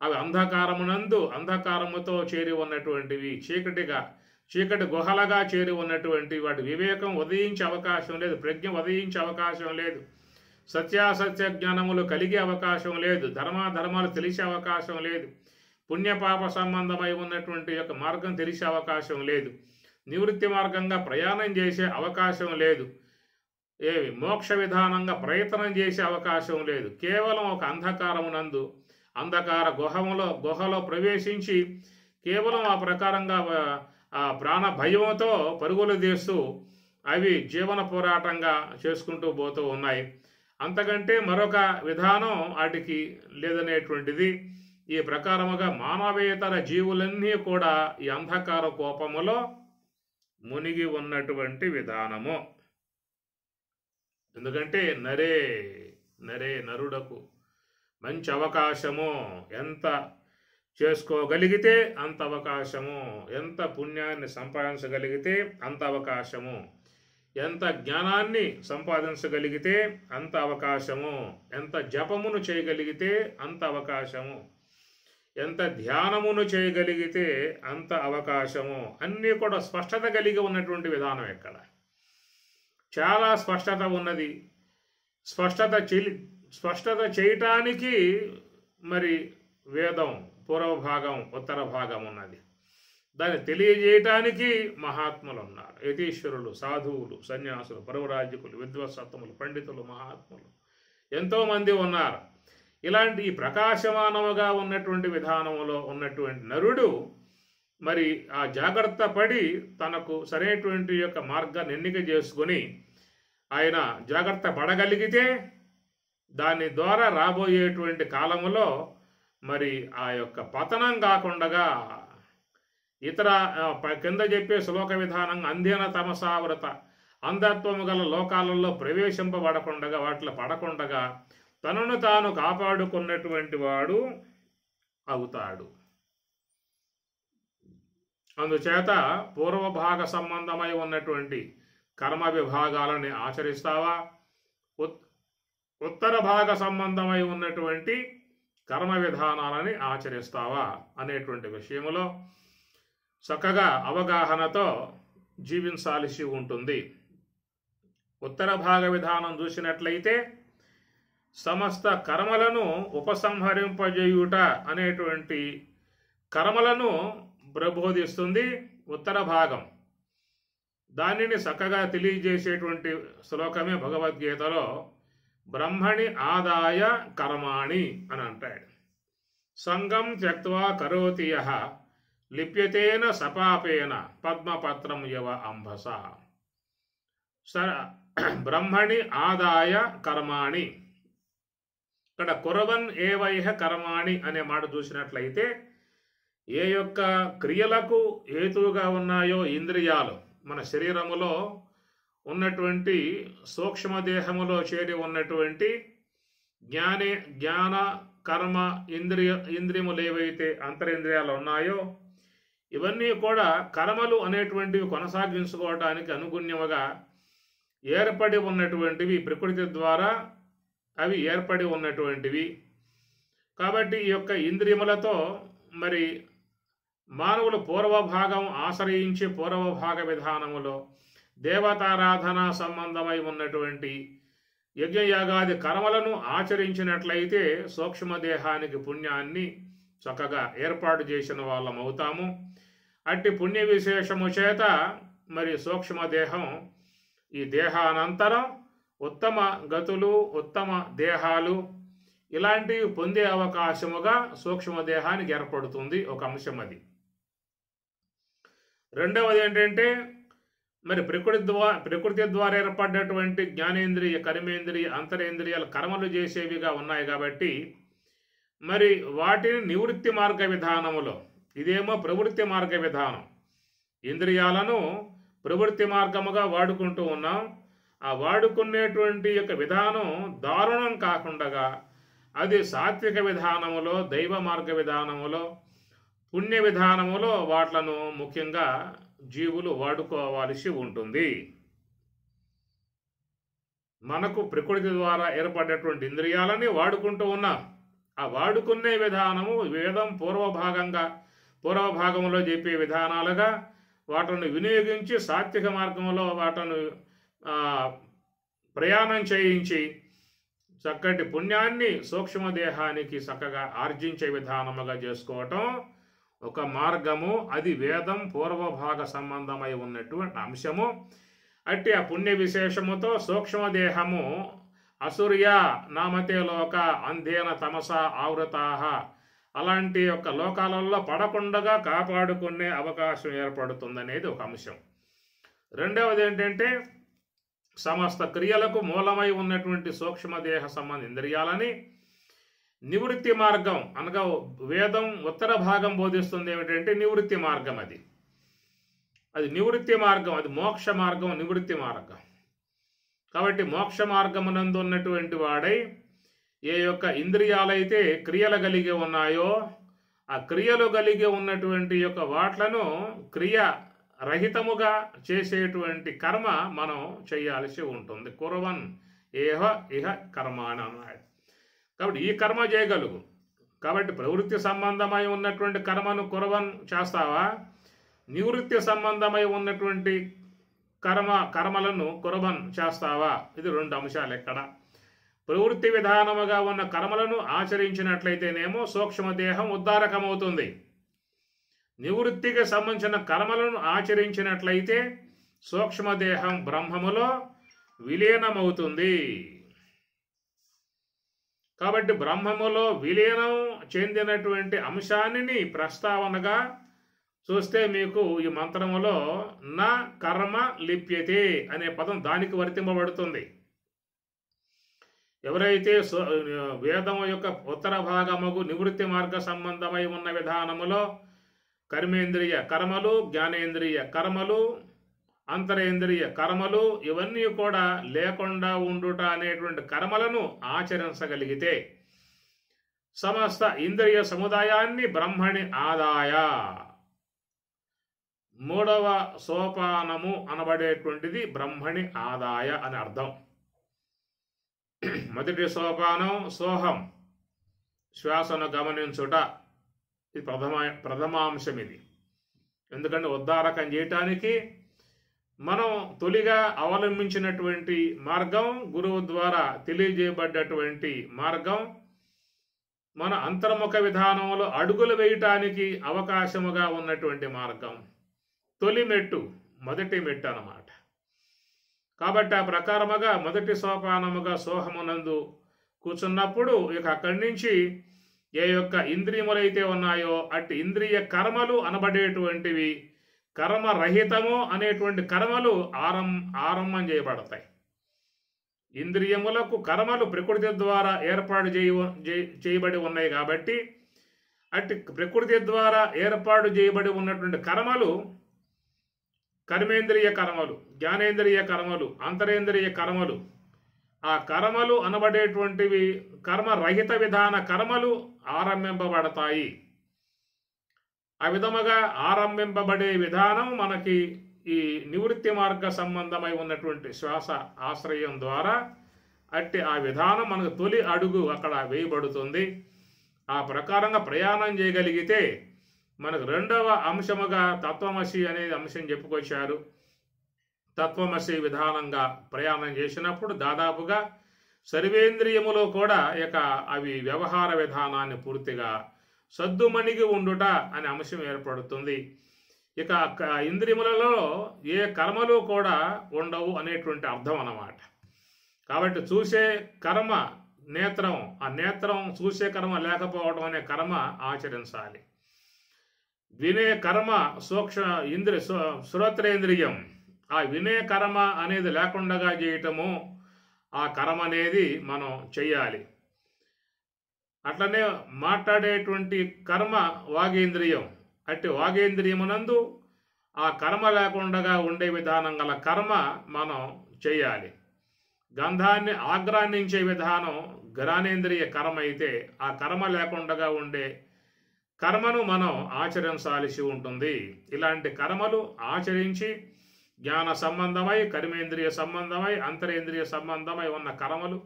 అవి అంధకారముతో చేరి ఉన్నటువంటివి, చీకటి గుహలగా చేరి ఉన్నటువంటి వాటి వివేకం ఉదయించే అవకాశం లేదు, ప్రజ్ఞ ఉదయించే అవకాశం లేదు, సత్యాసత్య జ్ఞానములు కలిగే అవకాశం లేదు, ధర్మాలు తెలిసే అవకాశం లేదు, పుణ్యపాప సంబంధమై ఉన్నటువంటి యొక్క మార్గం తెలిసే అవకాశం లేదు, నివృత్తి మార్గంగా ప్రయాణం చేసే అవకాశం లేదు, మోక్ష విధానంగా ప్రయత్నం చేసే అవకాశం లేదు. కేవలం ఒక అంధకార గుహలో ప్రవేశించి కేవలం ఆ ప్రకారంగా ఆ ప్రాణ భయంతో పరుగులు తీస్తూ అవి జీవన పోరాటంగా చేసుకుంటూ పోతూ ఉన్నాయి. అంతకంటే మరొక విధానం వాటికి లేదనేటువంటిది. ఈ ప్రకారముగా మానవేతర జీవులన్నీ కూడా ఈ అంధకార కోపములో మునిగి ఉన్నటువంటి విధానము. ఎందుకంటే నరుడకు మంచి అవకాశము, ఎంత చేసుకోగలిగితే అంత అవకాశము, ఎంత పుణ్యాన్ని సంపాదించగలిగితే అంత అవకాశము, ఎంత జ్ఞానాన్ని సంపాదించగలిగితే అంత అవకాశము, ఎంత జపమును చేయగలిగితే అంత అవకాశము, ఎంత ధ్యానమును చేయగలిగితే అంత అవకాశము. అన్నీ కూడా స్పష్టత కలిగి ఉన్నటువంటి విధానం. ఎక్కడ చాలా స్పష్టత ఉన్నది. స్పష్టత చేయటానికి మరి వేదం పూర్వ భాగం, ఉత్తర భాగం ఉన్నది. దాన్ని తెలియజేయటానికి మహాత్ములు ఉన్నారు. యతీశ్వరులు, సాధువులు, సన్యాసులు, పరవరాజ్యకులు, విద్వత్సత్తములు, పండితులు, మహాత్ములు ఎంతోమంది ఉన్నారు. ఇలాంటి ఈ ప్రకాశమానముగా ఉన్నటువంటి విధానంలో ఉన్నటువంటి నరుడు మరి ఆ జాగ్రత్త పడి తనకు సరైనటువంటి యొక్క మార్గాన్ని ఎన్నిక చేసుకొని ఆయన జాగ్రత్త పడగలిగితే దాని ద్వారా రాబోయేటువంటి కాలములో మరి ఆ యొక్క పతనం కాకుండా ఇతర కింద చెప్పే శ్లోక విధానంగా అంధేన తమసావృత, అంధత్వము గల లోకాలలో ప్రవేశింపబడకుండా, వాటిలో పడకుండా తనను తాను కాపాడుకున్నటువంటి వాడు అవుతాడు. అందుచేత పూర్వభాగ సంబంధమై ఉన్నటువంటి కర్మ విభాగాలని ఆచరిస్తావా, ఉత్తర భాగ సంబంధమై ఉన్నటువంటి కర్మ విధానాలని ఆచరిస్తావా అనేటువంటి విషయంలో చక్కగా అవగాహనతో జీవించాల్సి ఉంటుంది. ఉత్తర భాగ విధానం చూసినట్లయితే సమస్త కర్మలను ఉపసంహరింపజేయుట అనేటువంటి కర్మలను ప్రబోధిస్తుంది ఉత్తర భాగం. దానిని చక్కగా తెలియజేసేటువంటి శ్లోకమే భగవద్గీతలో బ్రహ్మణి ఆదాయ కర్మాణి అని అంటాడు. సంగం త్యక్త్వా కరోతి యః లిప్యతేన సపాపేన పద్మపత్రం యవ అంబస. బ్రహ్మణి ఆదాయ కర్మాణి, ఇక్కడ కురవన్ ఏవైహ కర్మాణి అనే మాట చూసినట్లయితే ఏ యొక్క క్రియలకు హేతువుగా ఉన్నాయో ఇంద్రియాలు, మన శరీరములో ఉన్నటువంటి సూక్ష్మదేహములో చేరి ఉన్నటువంటి జ్ఞాన కర్మ ఇంద్రియములు ఏవైతే అంతరింద్రియాలు ఉన్నాయో ఇవన్నీ కూడా కర్మలు అనేటువంటివి కొనసాగించుకోవడానికి అనుగుణ్యముగా ఏర్పడి ఉన్నటువంటివి, ప్రకృతి ద్వారా అవి ఏర్పడి ఉన్నటువంటివి. కాబట్టి ఈ యొక్క ఇంద్రియములతో మరి మానవులు పూర్వభాగం ఆశ్రయించి పూర్వభాగ విధానములో దేవతారాధన సంబంధమై ఉన్నటువంటి యజ్ఞయాగాది కర్మలను ఆచరించినట్లయితే సూక్ష్మదేహానికి పుణ్యాన్ని చక్కగా ఏర్పాటు చేసిన వాళ్ళం అవుతాము. అట్టి పుణ్య విశేషము చేత మరి సూక్ష్మదేహం ఈ దేహానంతరం ఉత్తమ గతులు, ఉత్తమ దేహాలు ఇలాంటివి పొందే అవకాశముగా సూక్ష్మదేహానికి ఏర్పడుతుంది. ఒక అంశం అది. రెండవది ఏంటంటే మరి ప్రకృతి ద్వారా ఏర్పడ్డటువంటి జ్ఞానేంద్రియ, కర్మేంద్రియ, అంతరేంద్రియాలు కర్మలు చేసేవిగా ఉన్నాయి కాబట్టి మరి వాటిని నివృత్తి మార్గ విధానములో, ఇదేమో ప్రవృత్తి మార్గ విధానం, ఇంద్రియాలను ప్రవృత్తి మార్గముగా వాడుకుంటూ ఉన్నాం. ఆ వాడుకునేటువంటి యొక్క విధానం దారుణం కాకుండా అది సాత్విక విధానములో, దైవ మార్గ విధానములో, పుణ్య విధానములో వాట్లను ముఖ్యంగా జీవులు వాడుకోవాల్సి ఉంటుంది. మనకు ప్రకృతి ద్వారా ఏర్పడేటువంటి ఇంద్రియాలని వాడుకుంటూ ఉన్నాం. ఆ వాడుకునే విధానము వేదం పూర్వభాగంలో చెప్పే విధానాలుగా వాటిని వినియోగించి సాత్విక మార్గంలో వాటిని ప్రయాణం చేయించి చక్కటి పుణ్యాన్ని సూక్ష్మదేహానికి చక్కగా ఆర్జించే విధానముగా చేసుకోవటం ఒక మార్గము. అది వేదం పూర్వభాగ సంబంధమై ఉన్నటువంటి అంశము. అట్టి ఆ పుణ్య విశేషముతో సూక్ష్మదేహము అసూర్య నామతే లోక అంధేన తమస ఆవృతాహ అలాంటి యొక్క లోకాలలో పడకుండా కాపాడుకునే అవకాశం ఏర్పడుతుందనేది ఒక అంశం. రెండవది ఏంటంటే సమస్త క్రియలకు మూలమై ఉన్నటువంటి సూక్ష్మదేహ సంబంధ ఇంద్రియాలని నివృత్తి మార్గం అనగా వేదం ఉత్తర భాగం బోధిస్తుంది ఏమిటంటే నివృత్తి మార్గం. అది నివృత్తి మార్గం, అది మోక్ష మార్గం, నివృత్తి మార్గం. కాబట్టి మోక్ష మార్గమునందు ఉన్నటువంటి వాడై ఏ యొక్క ఇంద్రియాలైతే క్రియలు కలిగి ఉన్నాయో ఆ క్రియలు కలిగి ఉన్నటువంటి యొక్క వాట్లను క్రియ రహితముగా చేసేటువంటి కర్మ మనం చేయాల్సి ఉంటుంది. కుర్వన్ ఏహ ఇహ కర్మాణ అన్నాడు. కాబట్టి ఈ కర్మ చేయగలుగు. కాబట్టి ప్రవృత్తి సంబంధమై ఉన్నటువంటి కర్మను కుర్వన్ చేస్తావా, నివృత్తి సంబంధమై ఉన్నటువంటి కర్మలను కుర్వన్ చేస్తావా? ఇది రెండు అంశాలు. ఎక్కడ ప్రవృత్తి విధానముగా ఉన్న కర్మలను ఆచరించినట్లయితేనేమో సూక్ష్మదేహం ఉద్ధారకమవుతుంది. నివృత్తికి సంబంధించిన కర్మలను ఆచరించినట్లయితే సూక్ష్మదేహం బ్రహ్మములో విలీనమవుతుంది. కాబట్టి బ్రహ్మములో విలీనం చెందినటువంటి అంశాన్ని ప్రస్తావనగా చూస్తే మీకు ఈ మంత్రములో నా కర్మ లిప్యతే అనే పదం దానికి వర్తింపబడుతుంది. ఎవరైతే వేదము యొక్క ఉత్తర భాగముగు నివృత్తి మార్గ సంబంధమై ఉన్న విధానములో కర్మేంద్రియ కర్మలు, జ్ఞానేంద్రియ కర్మలు, అంతరేంద్రియ కర్మలు ఇవన్నీ కూడా లేకుండా ఉండుట అనేటువంటి కర్మలను ఆచరించగలిగితే సమస్త ఇంద్రియ సముదాయాన్ని బ్రహ్మణి ఆదాయ మూడవ సోపానము అనబడేటువంటిది బ్రహ్మణి ఆదాయ అని అర్థం. మొదటి సోపానం సోహం, శ్వాసను గమనించుట. ఇది ప్రథమాంశం. ఇది ఎందుకంటే ఉద్ధారకం చేయటానికి మనం తొలిగా అవలంబించినటువంటి మార్గం, గురువు ద్వారా తెలియజేయబడ్డటువంటి మార్గం, మన అంతర్ముఖ విధానంలో అడుగులు వేయటానికి అవకాశముగా ఉన్నటువంటి మార్గం. తొలి మెట్టు, మొదటి మెట్టు అన్నమాట. కాబట్టి ఆ ప్రకారముగా మొదటి సోపానముగా సోహమునందు కూర్చున్నప్పుడు ఇక అక్కడి నుంచి ఏ యొక్క ఇంద్రియములైతే ఉన్నాయో అట్టి ఇంద్రియ కర్మలు అనబడేటువంటివి కర్మరహితము అనేటువంటి కర్మలు ఆరంభం చేయబడతాయి. ఇంద్రియములకు కర్మలు ప్రకృతి ద్వారా ఏర్పాటు చేయబడి ఉన్నాయి కాబట్టి అట్టి ప్రకృతి ద్వారా ఏర్పాటు చేయబడి ఉన్నటువంటి కర్మలు కర్మేంద్రియ కర్మలు, జ్ఞానేంద్రియ కర్మలు, అంతరేంద్రియ కర్మలు, ఆ కర్మలు అనబడేటువంటివి కర్మరహిత విధాన కర్మలు ఆరంభింపబడతాయి. ఆ విధముగా ఆరంభింపబడే విధానం మనకి ఈ నివృత్తి మార్గ సంబంధమై ఉన్నటువంటి శ్వాస ఆశ్రయం ద్వారా అట్టి ఆ విధానం మనకు తొలి అడుగు అక్కడ వేయబడుతుంది. ఆ ప్రకారంగా ప్రయాణం చేయగలిగితే మనకు రెండవ అంశముగా తత్వమసి అనేది అంశం చెప్పుకొచ్చారు. తత్వమసి విధానంగా ప్రయాణం చేసినప్పుడు దాదాపుగా సర్వేంద్రియములో కూడా ఇక అవి వ్యవహార విధానాన్ని పూర్తిగా సద్దుమణిగి ఉండుట అనే అంశం ఏర్పడుతుంది. ఇక ఇంద్రియములలో ఏ కర్మలు కూడా ఉండవు అనేటువంటి అర్థం అన్నమాట. కాబట్టి చూసే కర్మ నేత్రం, ఆ నేత్రం చూసే కర్మ లేకపోవడం అనే కర్మ ఆచరించాలి. వినే కర్మ శ్రోత్రేంద్రియం, ఆ వినే కర్మ అనేది లేకుండా చేయటము, ఆ కర్మ అనేది మనం చెయ్యాలి. అట్లనే మాట్లాడేటువంటి కర్మ వాగేంద్రియం, అట్టి వాగేంద్రియమునందు ఆ కర్మ లేకుండా ఉండే విధానం గల కర్మ మనం చేయాలి. గంధాన్ని ఆగ్రానించే విధానం ఘ్రాణేంద్రియ కర్మ అయితే ఆ కర్మ లేకుండా ఉండే కర్మను మనం ఆచరించాల్సి ఉంటుంది. ఇలాంటి కర్మలు ఆచరించి జ్ఞాన సంబంధమై, కర్మేంద్రియ సంబంధమై, అంతరేంద్రియ సంబంధమై ఉన్న కర్మలు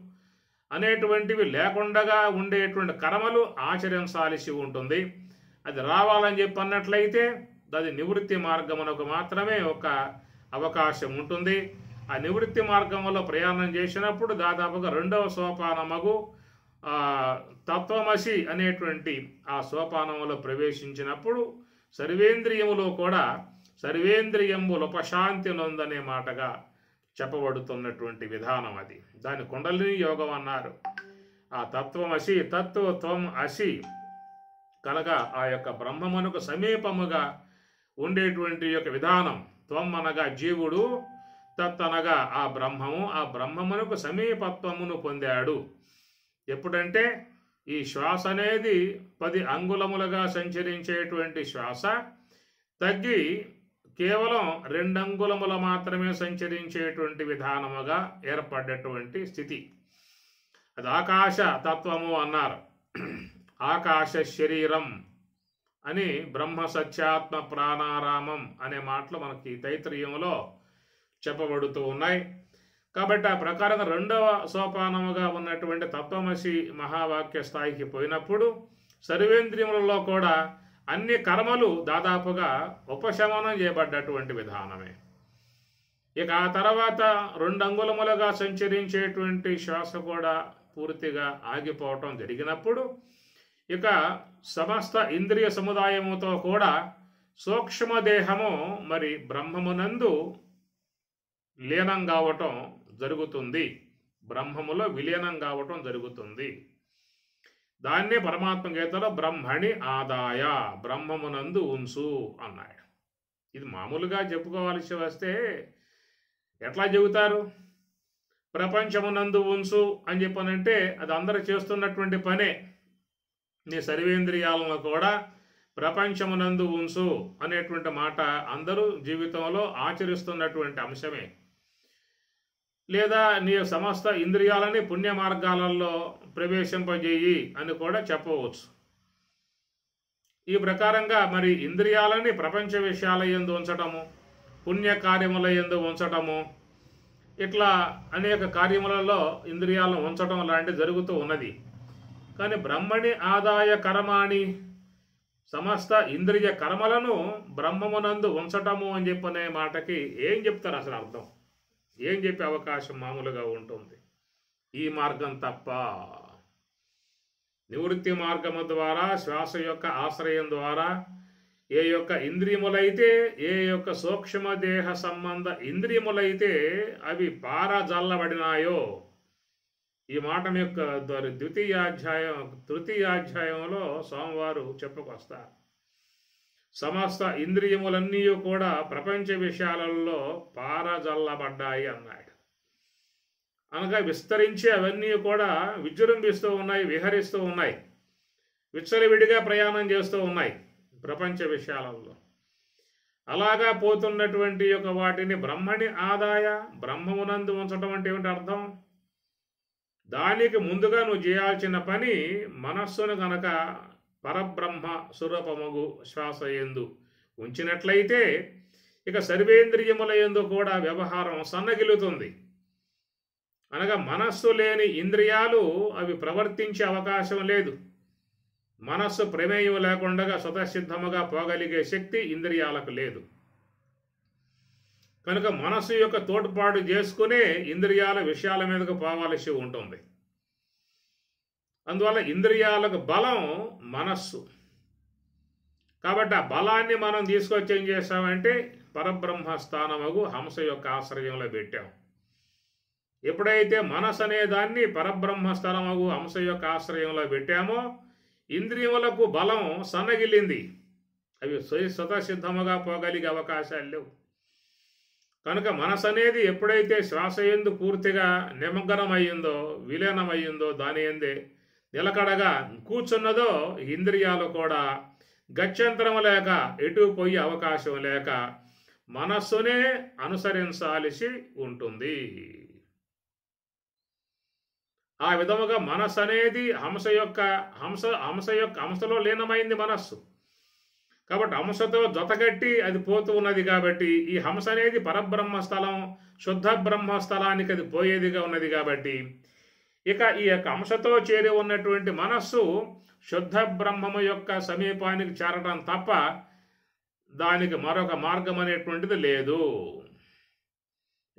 అనేటువంటివి లేకుండా ఉండేటువంటి కర్మలు ఆచరించాల్సి ఉంటుంది. అది రావాలని చెప్పి అన్నట్లయితే అది నివృత్తి మార్గమునకు మాత్రమే ఒక అవకాశం ఉంటుంది. ఆ నివృత్తి మార్గంలో ప్రయాణం చేసినప్పుడు దాదాపుగా రెండవ సోపానమగు తత్వమసి అనేటువంటి ఆ సోపానములో ప్రవేశించినప్పుడు సర్వేంద్రియములో కూడా సర్వేంద్రియంబులు ఉపశాంతి నొందనే మాటగా చెప్పబడుతున్నటువంటి విధానం అది. దాని కుండలిని యోగం అన్నారు. ఆ తత్వమసి, తత్వం అసి కనుక ఆ యొక్క బ్రహ్మమునకు సమీపముగా ఉండేటువంటి యొక్క విధానం. త్వం అనగా జీవుడు, తత్ అనగా ఆ బ్రహ్మము, ఆ బ్రహ్మమునకు సమీపత్వమును పొందాడు. ఎప్పుడంటే ఈ శ్వాస అనేది 10 అంగుళములుగా సంచరించేటువంటి శ్వాస తగ్గి కేవలం 2 అంగుళముల మాత్రమే సంచరించేటువంటి విధానముగా ఏర్పడ్డటువంటి స్థితి. అది ఆకాశ తత్వము అన్నారు. ఆకాశ శరీరం అని బ్రహ్మ సత్యాత్మ ప్రాణారామం అనే మాటలు మనకి తైత్రీయంలో చెప్పబడుతూ ఉన్నాయి. కాబట్టి ఆ ప్రకారంగా రెండవ సోపానముగా ఉన్నటువంటి తత్వమసి మహావాక్య స్థాయికి పోయినప్పుడు సర్వేంద్రియములలో కూడా అన్ని కర్మలు దాదాపుగా ఉపశమనం చేయబడ్డటువంటి విధానమే. ఇక ఆ తర్వాత 2 అంగుళములుగా సంచరించేటువంటి శ్వాస కూడా పూర్తిగా ఆగిపోవటం జరిగినప్పుడు ఇక సమస్త ఇంద్రియ సముదాయముతో కూడా సూక్ష్మదేహము మరి బ్రహ్మమునందు లీనం కావటం జరుగుతుంది. బ్రహ్మములో విలీనం కావటం జరుగుతుంది. దాన్నే పరమాత్మ గీతలో బ్రహ్మణి ఆదాయ, బ్రహ్మమునందు ఉంచు అన్నాడు. ఇది మామూలుగా చెప్పుకోవాల్సి వస్తే ఎట్లా చెబుతారు? ప్రపంచమునందు ఉంచు అని చెప్పనంటే అది అందరూ చేస్తున్నటువంటి పనే. నీ సర్వేంద్రియాలను కూడా ప్రపంచమునందు ఉంచు అనేటువంటి మాట అందరూ జీవితంలో ఆచరిస్తున్నటువంటి అంశమే. లేదా నీ సమస్త ఇంద్రియాలని పుణ్య మార్గాలలో ప్రవేశింపజేయి అని కూడా చెప్పవచ్చు. ఈ ప్రకారంగా మరి ఇంద్రియాలని ప్రపంచ విషయాల యందు ఉంచటము, పుణ్య కార్యముల యందు ఉంచటము, ఇట్లా అనేక కార్యములలో ఇంద్రియాలను ఉంచటం లాంటివి జరుగుతూ ఉన్నది. కానీ బ్రహ్మణి ఆదాయ కర్మాణి, సమస్త ఇంద్రియ కర్మలను బ్రహ్మమునందు ఉంచటము అని చెప్పనే మాటకి ఏం చెప్తారు? అసలు అర్థం ఏం చెప్పే అవకాశం మామూలుగా ఉంటుంది? ఈ మార్గం తప్ప. నివృత్తి మార్గము ద్వారా శ్వాస యొక్క ఆశ్రయం ద్వారా ఏ యొక్క ఇంద్రియములైతే, ఏ యొక్క సూక్ష్మదేహ సంబంధ ఇంద్రియములైతే అవి పారజల్లబడినాయో, ఈ మాట యొక్క తృతీయాధ్యాయంలో స్వామివారు చెప్పుకొస్తారు. సమస్త ఇంద్రియములన్నీ కూడా ప్రపంచ విషయాలలో పారజల్లబడ్డాయి అన్నాడు. అనగా విస్తరించి అవన్నీ కూడా విజృంభిస్తూ ఉన్నాయి, విహరిస్తూ ఉన్నాయి, విచ్చలవిడిగా ప్రయాణం చేస్తూ ఉన్నాయి ప్రపంచ విషయాలలో. అలాగా పోతున్నటువంటి యొక్క వాటిని బ్రహ్మని ఆదాయ బ్రహ్మమునందు ఉంచడం అంటే ఏమిటి అర్థం? దానికి ముందుగా నువ్వు చేయాల్సిన పని మనస్సును గనక పరబ్రహ్మ స్వరూపముగు శ్వాస యందు ఉంచినట్లయితే ఇక సర్వేంద్రియముల యందు కూడా వ్యవహారం సన్నగిలుతుంది. అనగా మనస్సు లేని ఇంద్రియాలు అవి ప్రవర్తించే అవకాశం లేదు. మనస్సు ప్రమేయం లేకుండా స్వతసిద్ధముగా పోగలిగే శక్తి ఇంద్రియాలకు లేదు. కనుక మనస్సు యొక్క తోడ్పాటు చేసుకునే ఇంద్రియాల విషయాల మీదకు పోవాల్సి ఉంటుంది. అందువల్ల ఇంద్రియాలకు బలం మనస్సు. కాబట్టి ఆ బలాన్ని మనం తీసుకొచ్చి ఏం చేస్తామంటే పరబ్రహ్మ స్థానముగు హంస యొక్క ఆశ్రయంలో పెట్టాం. ఎప్పుడైతే మనసు అనే దాన్ని పరబ్రహ్మ స్థానముగు హంస యొక్క ఆశ్రయంలో పెట్టామో ఇంద్రియములకు బలం సన్నగిల్లింది. అవి స్వతసిద్ధముగా పోగలిగే అవకాశాలు లేవు. కనుక మనసు అనేది ఎప్పుడైతే శ్వాస యందు పూర్తిగా నిమగ్నమయ్యిందో, విలీనమయ్యిందో, దాని యందే నిలకడగా కూర్చున్నదో ఇంద్రియాలు కూడా గత్యంతరం లేక ఎటు పోయే అవకాశం లేక మనస్సునే అనుసరించాల్సి ఉంటుంది. ఆ విధముగా మనస్సు అనేది హంసలో లీనమైంది మనస్సు. కాబట్టి హంసతో జతగట్టి అది పోతూ ఉన్నది. కాబట్టి ఈ హంస అనేది పరబ్రహ్మ స్థలం, శుద్ధ బ్రహ్మ స్థలానికి అది పోయేదిగా ఉన్నది. కాబట్టి ఇక ఈ యొక్క హంసతో చేరి ఉన్నటువంటి మనస్సు శుద్ధ బ్రహ్మము యొక్క సమీపానికి చేరడం తప్ప దానికి మరొక మార్గం అనేటువంటిది లేదు.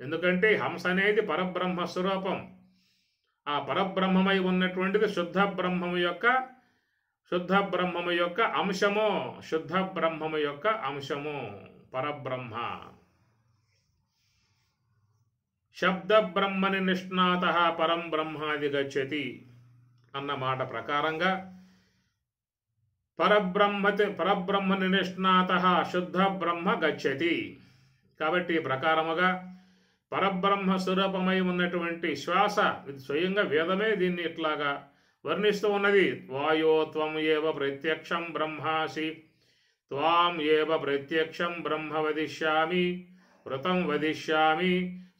ఎందుకంటే హంస అనేది పరబ్రహ్మ స్వరూపం. ఆ పరబ్రహ్మమై ఉన్నటువంటిది శుద్ధ బ్రహ్మము యొక్క అంశము. శుద్ధ బ్రహ్మము యొక్క అంశము పరబ్రహ్మ. శబ్ద బ్రహ్మని నిష్ణాత పరం బ్రహ్మాది గచ్చతి అన్న మాట ప్రకారంగా పరబ్రహ్మని నిష్ణాత శుద్ధ బ్రహ్మ గచ్చతి. కాబట్టి ఈ ప్రకారముగా పరబ్రహ్మ స్వరూపమై ఉన్నటువంటి శ్వాస, ఇది స్వయంగా వేదమే దీన్ని ఇట్లాగా వర్ణిస్తూ ఉన్నది. వాయో త్వం ఏవ ప్రత్యక్షం బ్రహ్మాసి, త్వాం ఏవ ప్రత్యక్షం బ్రహ్మ వదిష్యామి, వృతం వదిష్యామి,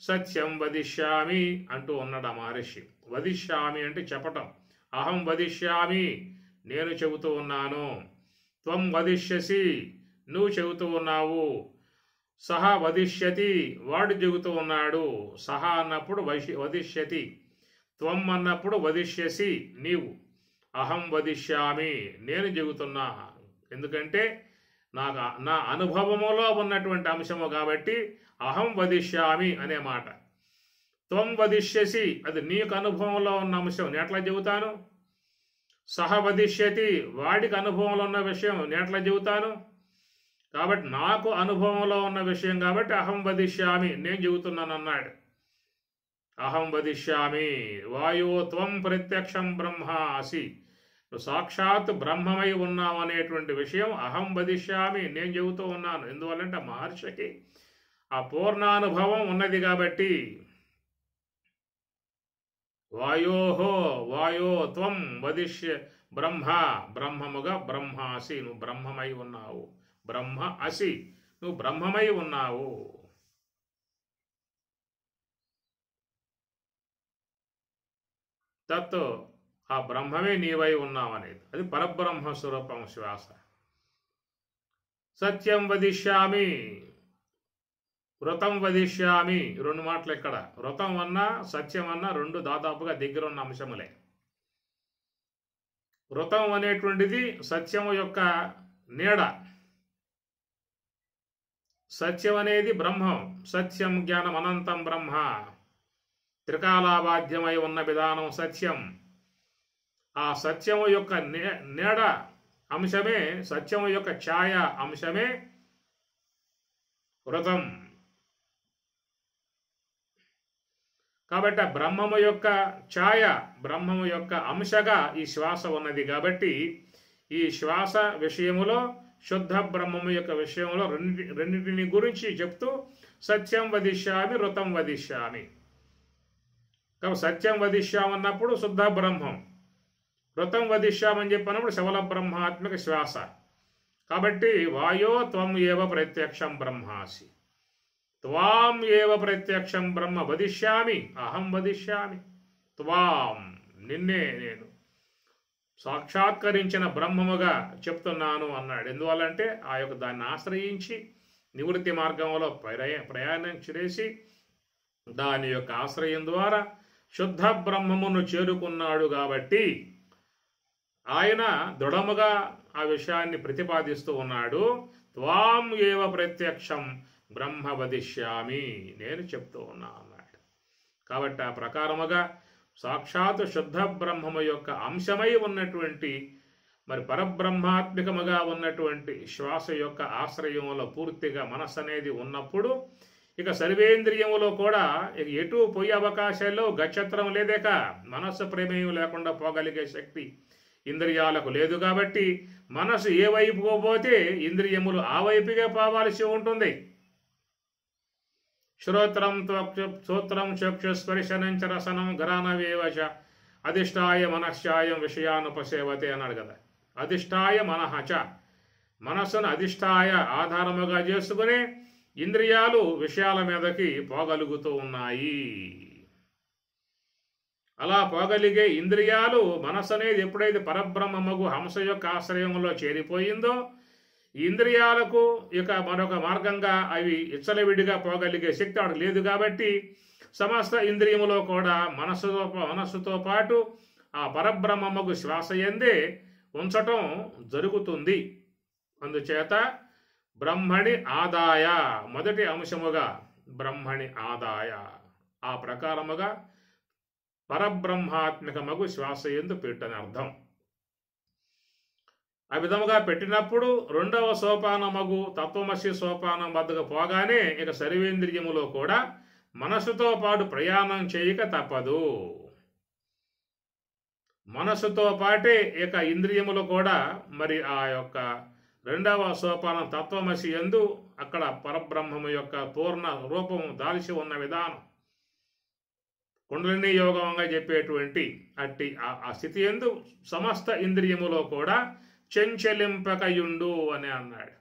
సత్యం వదిష్యామి అంటూ ఉన్నాడు ఆ మహర్షి. వదిష్యామి అంటే చెప్పటం. అహం వదిష్యామి, నేను చెబుతూ ఉన్నాను. త్వం వదిష్యసి, నువ్వు చెబుతూ ఉన్నావు. సహ వదిష్యతి, వాడు చెబుతూ ఉన్నాడు. సహ అన్నప్పుడు వదిష్యతి, త్వం అన్నప్పుడు వదిష్యసి, నీవు. అహం వదిష్యామి, నేను చెబుతున్నా. ఎందుకంటే నా అనుభవములో ఉన్నటువంటి అంశము కాబట్టి అహం వదిష్యామి అనే మాట. త్వం వదిష్యసి, అది నీకు అనుభవంలో ఉన్న అంశం, నేను ఎట్లా చెబుతాను? సహ వదిష్యతి, వాడికి అనుభవంలో ఉన్న విషయం నేను ఎట్లా చెబుతాను? కాబట్టి నాకు అనుభవంలో ఉన్న విషయం కాబట్టి అహం వదిష్యామి, నేను చెబుతున్నాను అన్నాడు. అహం వదిష్యామి వాయో త్వం ప్రత్యక్షం బ్రహ్మాసి, నువ్వు సాక్షాత్ బ్రహ్మమై ఉన్నావు అనేటువంటి విషయం అహం వదిష్యామి, నేను చెబుతూ ఉన్నాను. ఎందువల్లంటే ఆ మహర్షికి ఆ పూర్ణానుభవం ఉన్నది కాబట్టి. వాయో త్వం వదిష్య బ్రహ్మ, బ్రహ్మముగా బ్రహ్మాసి, నువ్వు బ్రహ్మమై ఉన్నావు. బ్రహ్మ అసి, నువ్వు బ్రహ్మమై ఉన్నావు. తత్, ఆ బ్రహ్మమే నీవై ఉన్నావు అనేది, అది పరబ్రహ్మ స్వరూపం శ్వాస. సత్యం వదిష్యామి, వృతం వదిష్యామి, రెండు మాటలు ఇక్కడ. వృతం అన్నా సత్యం అన్నా రెండు దాదాపుగా దగ్గర ఉన్న అంశములే. వృతం అనేటువంటిది సత్యము యొక్క నీడ. సత్యం అనేది బ్రహ్మం. సత్యం జ్ఞానం అనంతం బ్రహ్మ, త్రికాలాబాధ్యమై ఉన్న విధానం సత్యం. ఆ సత్యము యొక్క నీడ, అంశమే, సత్యము యొక్క ఛాయ అంశమే వృతం. కాబట్టి ఆ బ్రహ్మము యొక్క ఛాయ, బ్రహ్మము యొక్క అంశగా ఈ శ్వాస ఉన్నది. కాబట్టి ఈ శ్వాస విషయములో, శుద్ధ బ్రహ్మము యొక్క విషయంలో రెండింటిని గురించి చెప్తూ సత్యం వదిష్యామి, ఋతం వదిష్యామి. కాబట్టి సత్యం వదిష్యామన్నప్పుడు శుద్ధ బ్రహ్మం, ఋతం వదిష్యామని చెప్పినప్పుడు శవల బ్రహ్మాత్మక శ్వాస. కాబట్టి వాయో త్వం ఏవ ప్రత్యక్షం బ్రహ్మాసి, త్వాం ఏవ ప్రత్యక్షం బ్రహ్మ వదిష్యామి, అహం వదిష్యామి త్వాం, నిన్నే నేను సాక్షాత్కరించిన బ్రహ్మముగా చెప్తున్నాను అన్నాడు. ఎందువల్లంటే ఆ యొక్క దాన్ని ఆశ్రయించి నివృత్తి మార్గంలో ప్రయాణం చేసి దాని యొక్క ఆశ్రయం ద్వారా శుద్ధ బ్రహ్మమును చేరుకున్నాడు. కాబట్టి ఆయన దృఢముగా ఆ విషయాన్ని ప్రతిపాదిస్తూ ఉన్నాడు. త్వాం ఏవ ప్రత్యక్షం బ్రహ్మ వదిష్యామి, నేను చెప్తూ ఉన్నా అన్నాడు. కాబట్టి ఆ ప్రకారముగా సాక్షాత్ శుద్ధ బ్రహ్మము యొక్క అంశమై ఉన్నటువంటి మరి పరబ్రహ్మాత్మికముగా ఉన్నటువంటి శ్వాస యొక్క ఆశ్రయంలో పూర్తిగా మనస్సు అనేది ఉన్నప్పుడు ఇక సర్వేంద్రియములో కూడా ఎటు పోయే అవకాశాల్లో గచ్చత్రం లేదేక, మనస్సు ప్రమేయం లేకుండా పోగలిగే శక్తి ఇంద్రియాలకు లేదు. కాబట్టి మనసు ఏ వైపు పోతే ఇంద్రియములు ఆ వైపుగా పోవాల్సి ఉంటుంది. శ్రోత్రం శ్రోత్రం చక్షుస్పర్శనం చ రసనం ఘ్రాణవేవచ అధిష్టాయ మనశ్చాయం విషయానుపసేవతే అన్నాడు కదా. అధిష్టాయ మనహచ, మనస్సును అధిష్టాయ ఆధారముగా చేసుకుని ఇంద్రియాలు విషయాల మీదకి పోగలుగుతూ ఉన్నాయి. అలా పోగలిగే ఇంద్రియాలు, మనస్సు అనేది ఎప్పుడైతే పరబ్రహ్మముగు హంస యొక్క ఆశ్రయంలో చేరిపోయిందో ఇంద్రియాలకు ఇక మరొక మార్గంగా అవి ఇచ్చలవిడిగా పోగలిగే శక్తి ఆడు లేదు. కాబట్టి సమస్త ఇంద్రియములో కూడా మనస్సుతో పాటు ఆ పరబ్రహ్మముగు శ్వాస యందే ఉంచటం జరుగుతుంది. అందుచేత బ్రహ్మణి ఆదాయ, మొదటి అంశముగా బ్రహ్మణి ఆదాయ, ఆ ప్రకారముగా పరబ్రహ్మాత్మికమగు శ్వాస యందు పెట్టని అర్థం. ఆ విధముగా పెట్టినప్పుడు రెండవ సోపానమగు తత్వమసి సోపానం వద్దకు పోగానే ఇక సర్వేంద్రియములో కూడా మనసుతో పాటు ప్రయాణం చేయక తప్పదు. మనసుతో పాటే ఇక ఇంద్రియములు కూడా మరి ఆ యొక్క రెండవ సోపానం తత్వమసి యందు అక్కడ పరబ్రహ్మము యొక్క పూర్ణ రూపము దాల్చి ఉన్న విధానం కుండలిని యోగంగా చెప్పేటువంటి అట్టి ఆ స్థితి యందు సమస్త ఇంద్రియములో కూడా చెంచలింపకయుండు అని అన్నాడు.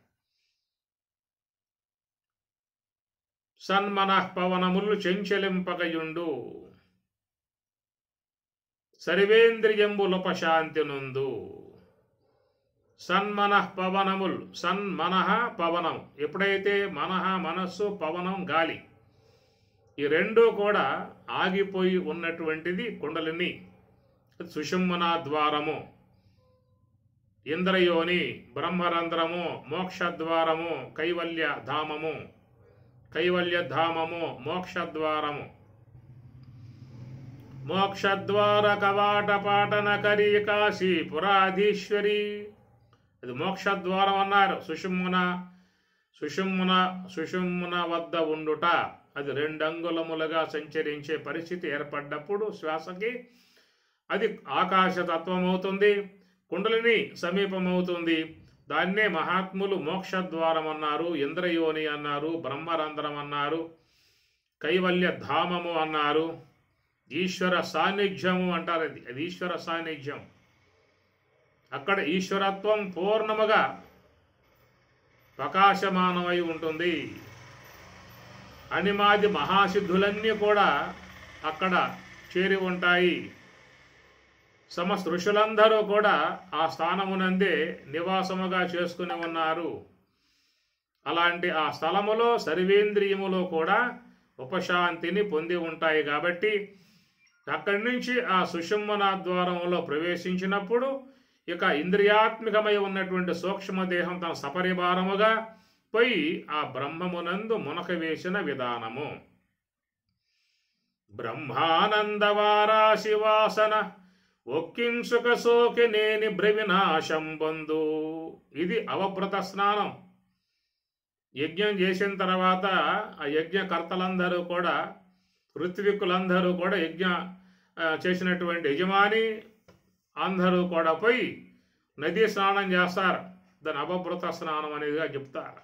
సన్మనః పవనములు చెంచలింపకయుండు, సర్వేంద్రియంబులపశాంతి నుండు. సన్మనః పవనములు, సన్మనః పవనం, ఎప్పుడైతే మనః మనస్సు, పవనం గాలి, ఈ రెండూ కూడా ఆగిపోయి ఉన్నటువంటిది కుండలిని సుషుమ్నా ద్వారము, ఇంద్రయోని, బ్రహ్మరంధ్రము, మోక్షద్వారము, కైవల్యధామము, కైవల్యధామము, మోక్షద్వారము. మోక్షద్వార కవాటపాటన కరీ కాశీ పురాధీశ్వరి, అది మోక్షద్వారం అన్నారు. సుషుమ్న వద్ద ఉండుట, అది 2 అంగుళములుగా సంచరించే పరిస్థితి ఏర్పడ్డప్పుడు శ్వాసకి అది ఆకాశతత్వం అవుతుంది, కుండలిని సమీపమవుతుంది. దాన్నే మహాత్ములు మోక్షద్వారం అన్నారు, ఇంద్రయోని అన్నారు, బ్రహ్మరంధ్రం అన్నారు, కైవల్య ధామము అన్నారు, ఈశ్వర సాన్నిధ్యము అంటారు. అది ఈశ్వర సాన్నిధ్యం. అక్కడ ఈశ్వరత్వం పూర్ణముగా ప్రకాశమానమై ఉంటుంది. అనిమాది మహాసిద్ధులన్నీ కూడా అక్కడ చేరి ఉంటాయి. సమస్త ఋషులందరూ కూడా ఆ స్థానమునందే నివాసముగా చేసుకుని ఉన్నారు. అలాంటి ఆ స్థలములో సర్వేంద్రియములో కూడా ఉపశాంతిని పొంది ఉంటాయి. కాబట్టి అక్కడి నుంచి ఆ సుషుమ్నా ద్వారంలో ప్రవేశించినప్పుడు ఇక ఇంద్రియాత్మికమై ఉన్నటువంటి సూక్ష్మదేహం తన సపరివారముగా పోయి ఆ బ్రహ్మమునందు మునక వేసిన విధానము. బ్రహ్మానందవారాశి వాసన ఒక్కింసుక సోకి నేని బ్రవినాశం బంధు. ఇది అవభృత స్నానం. యజ్ఞం చేసిన తర్వాత ఆ యజ్ఞకర్తలందరూ కూడా, ఋత్విక్కులందరూ కూడా, యజ్ఞ చేసినటువంటి యజమాని అందరూ కూడా పోయి నదీ స్నానం చేస్తారు. దాని అవభృత స్నానం అనేదిగా చెప్తారు.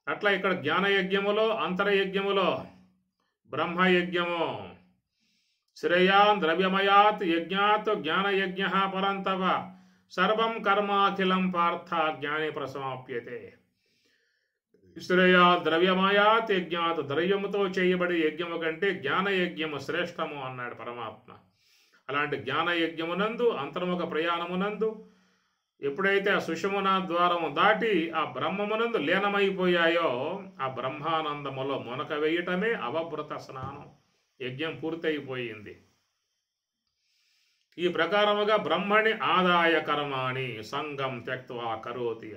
అట్లా ఇక్కడ జ్ఞానయజ్ఞములో, అంతరయజ్ఞములో బ్రహ్మయజ్ఞము శ్రేయాన్ ద్రవ్యమయాత్ యజ్ఞాత్ జ్ఞానయజ్ఞ పరంతవ సర్వం కర్మాఖిలం పార్థ జ్ఞానే ప్రసమాప్యతే. శ్రేయా ద్రవ్యమయాత్ యజ్ఞాత్, ద్రవ్యముతో చేయబడే యజ్ఞము కంటే జ్ఞానయజ్ఞము శ్రేష్టము అన్నాడు పరమాత్మ. అలాంటి జ్ఞానయజ్ఞమునందు, అంతర్ముఖ ప్రయాణమునందు ఎప్పుడైతే ఆ సుషుమ్నా ద్వారము దాటి ఆ బ్రహ్మమునందు లీనమైపోయాయో ఆ బ్రహ్మానందములో మునక వేయటమే అవభృత స్నానం. యజ్ఞం పూర్తయిపోయింది. ఈ ప్రకారముగా బ్రహ్మణి ఆదాయ కర్మాణి సంగం త్యక్త్వా కరోతి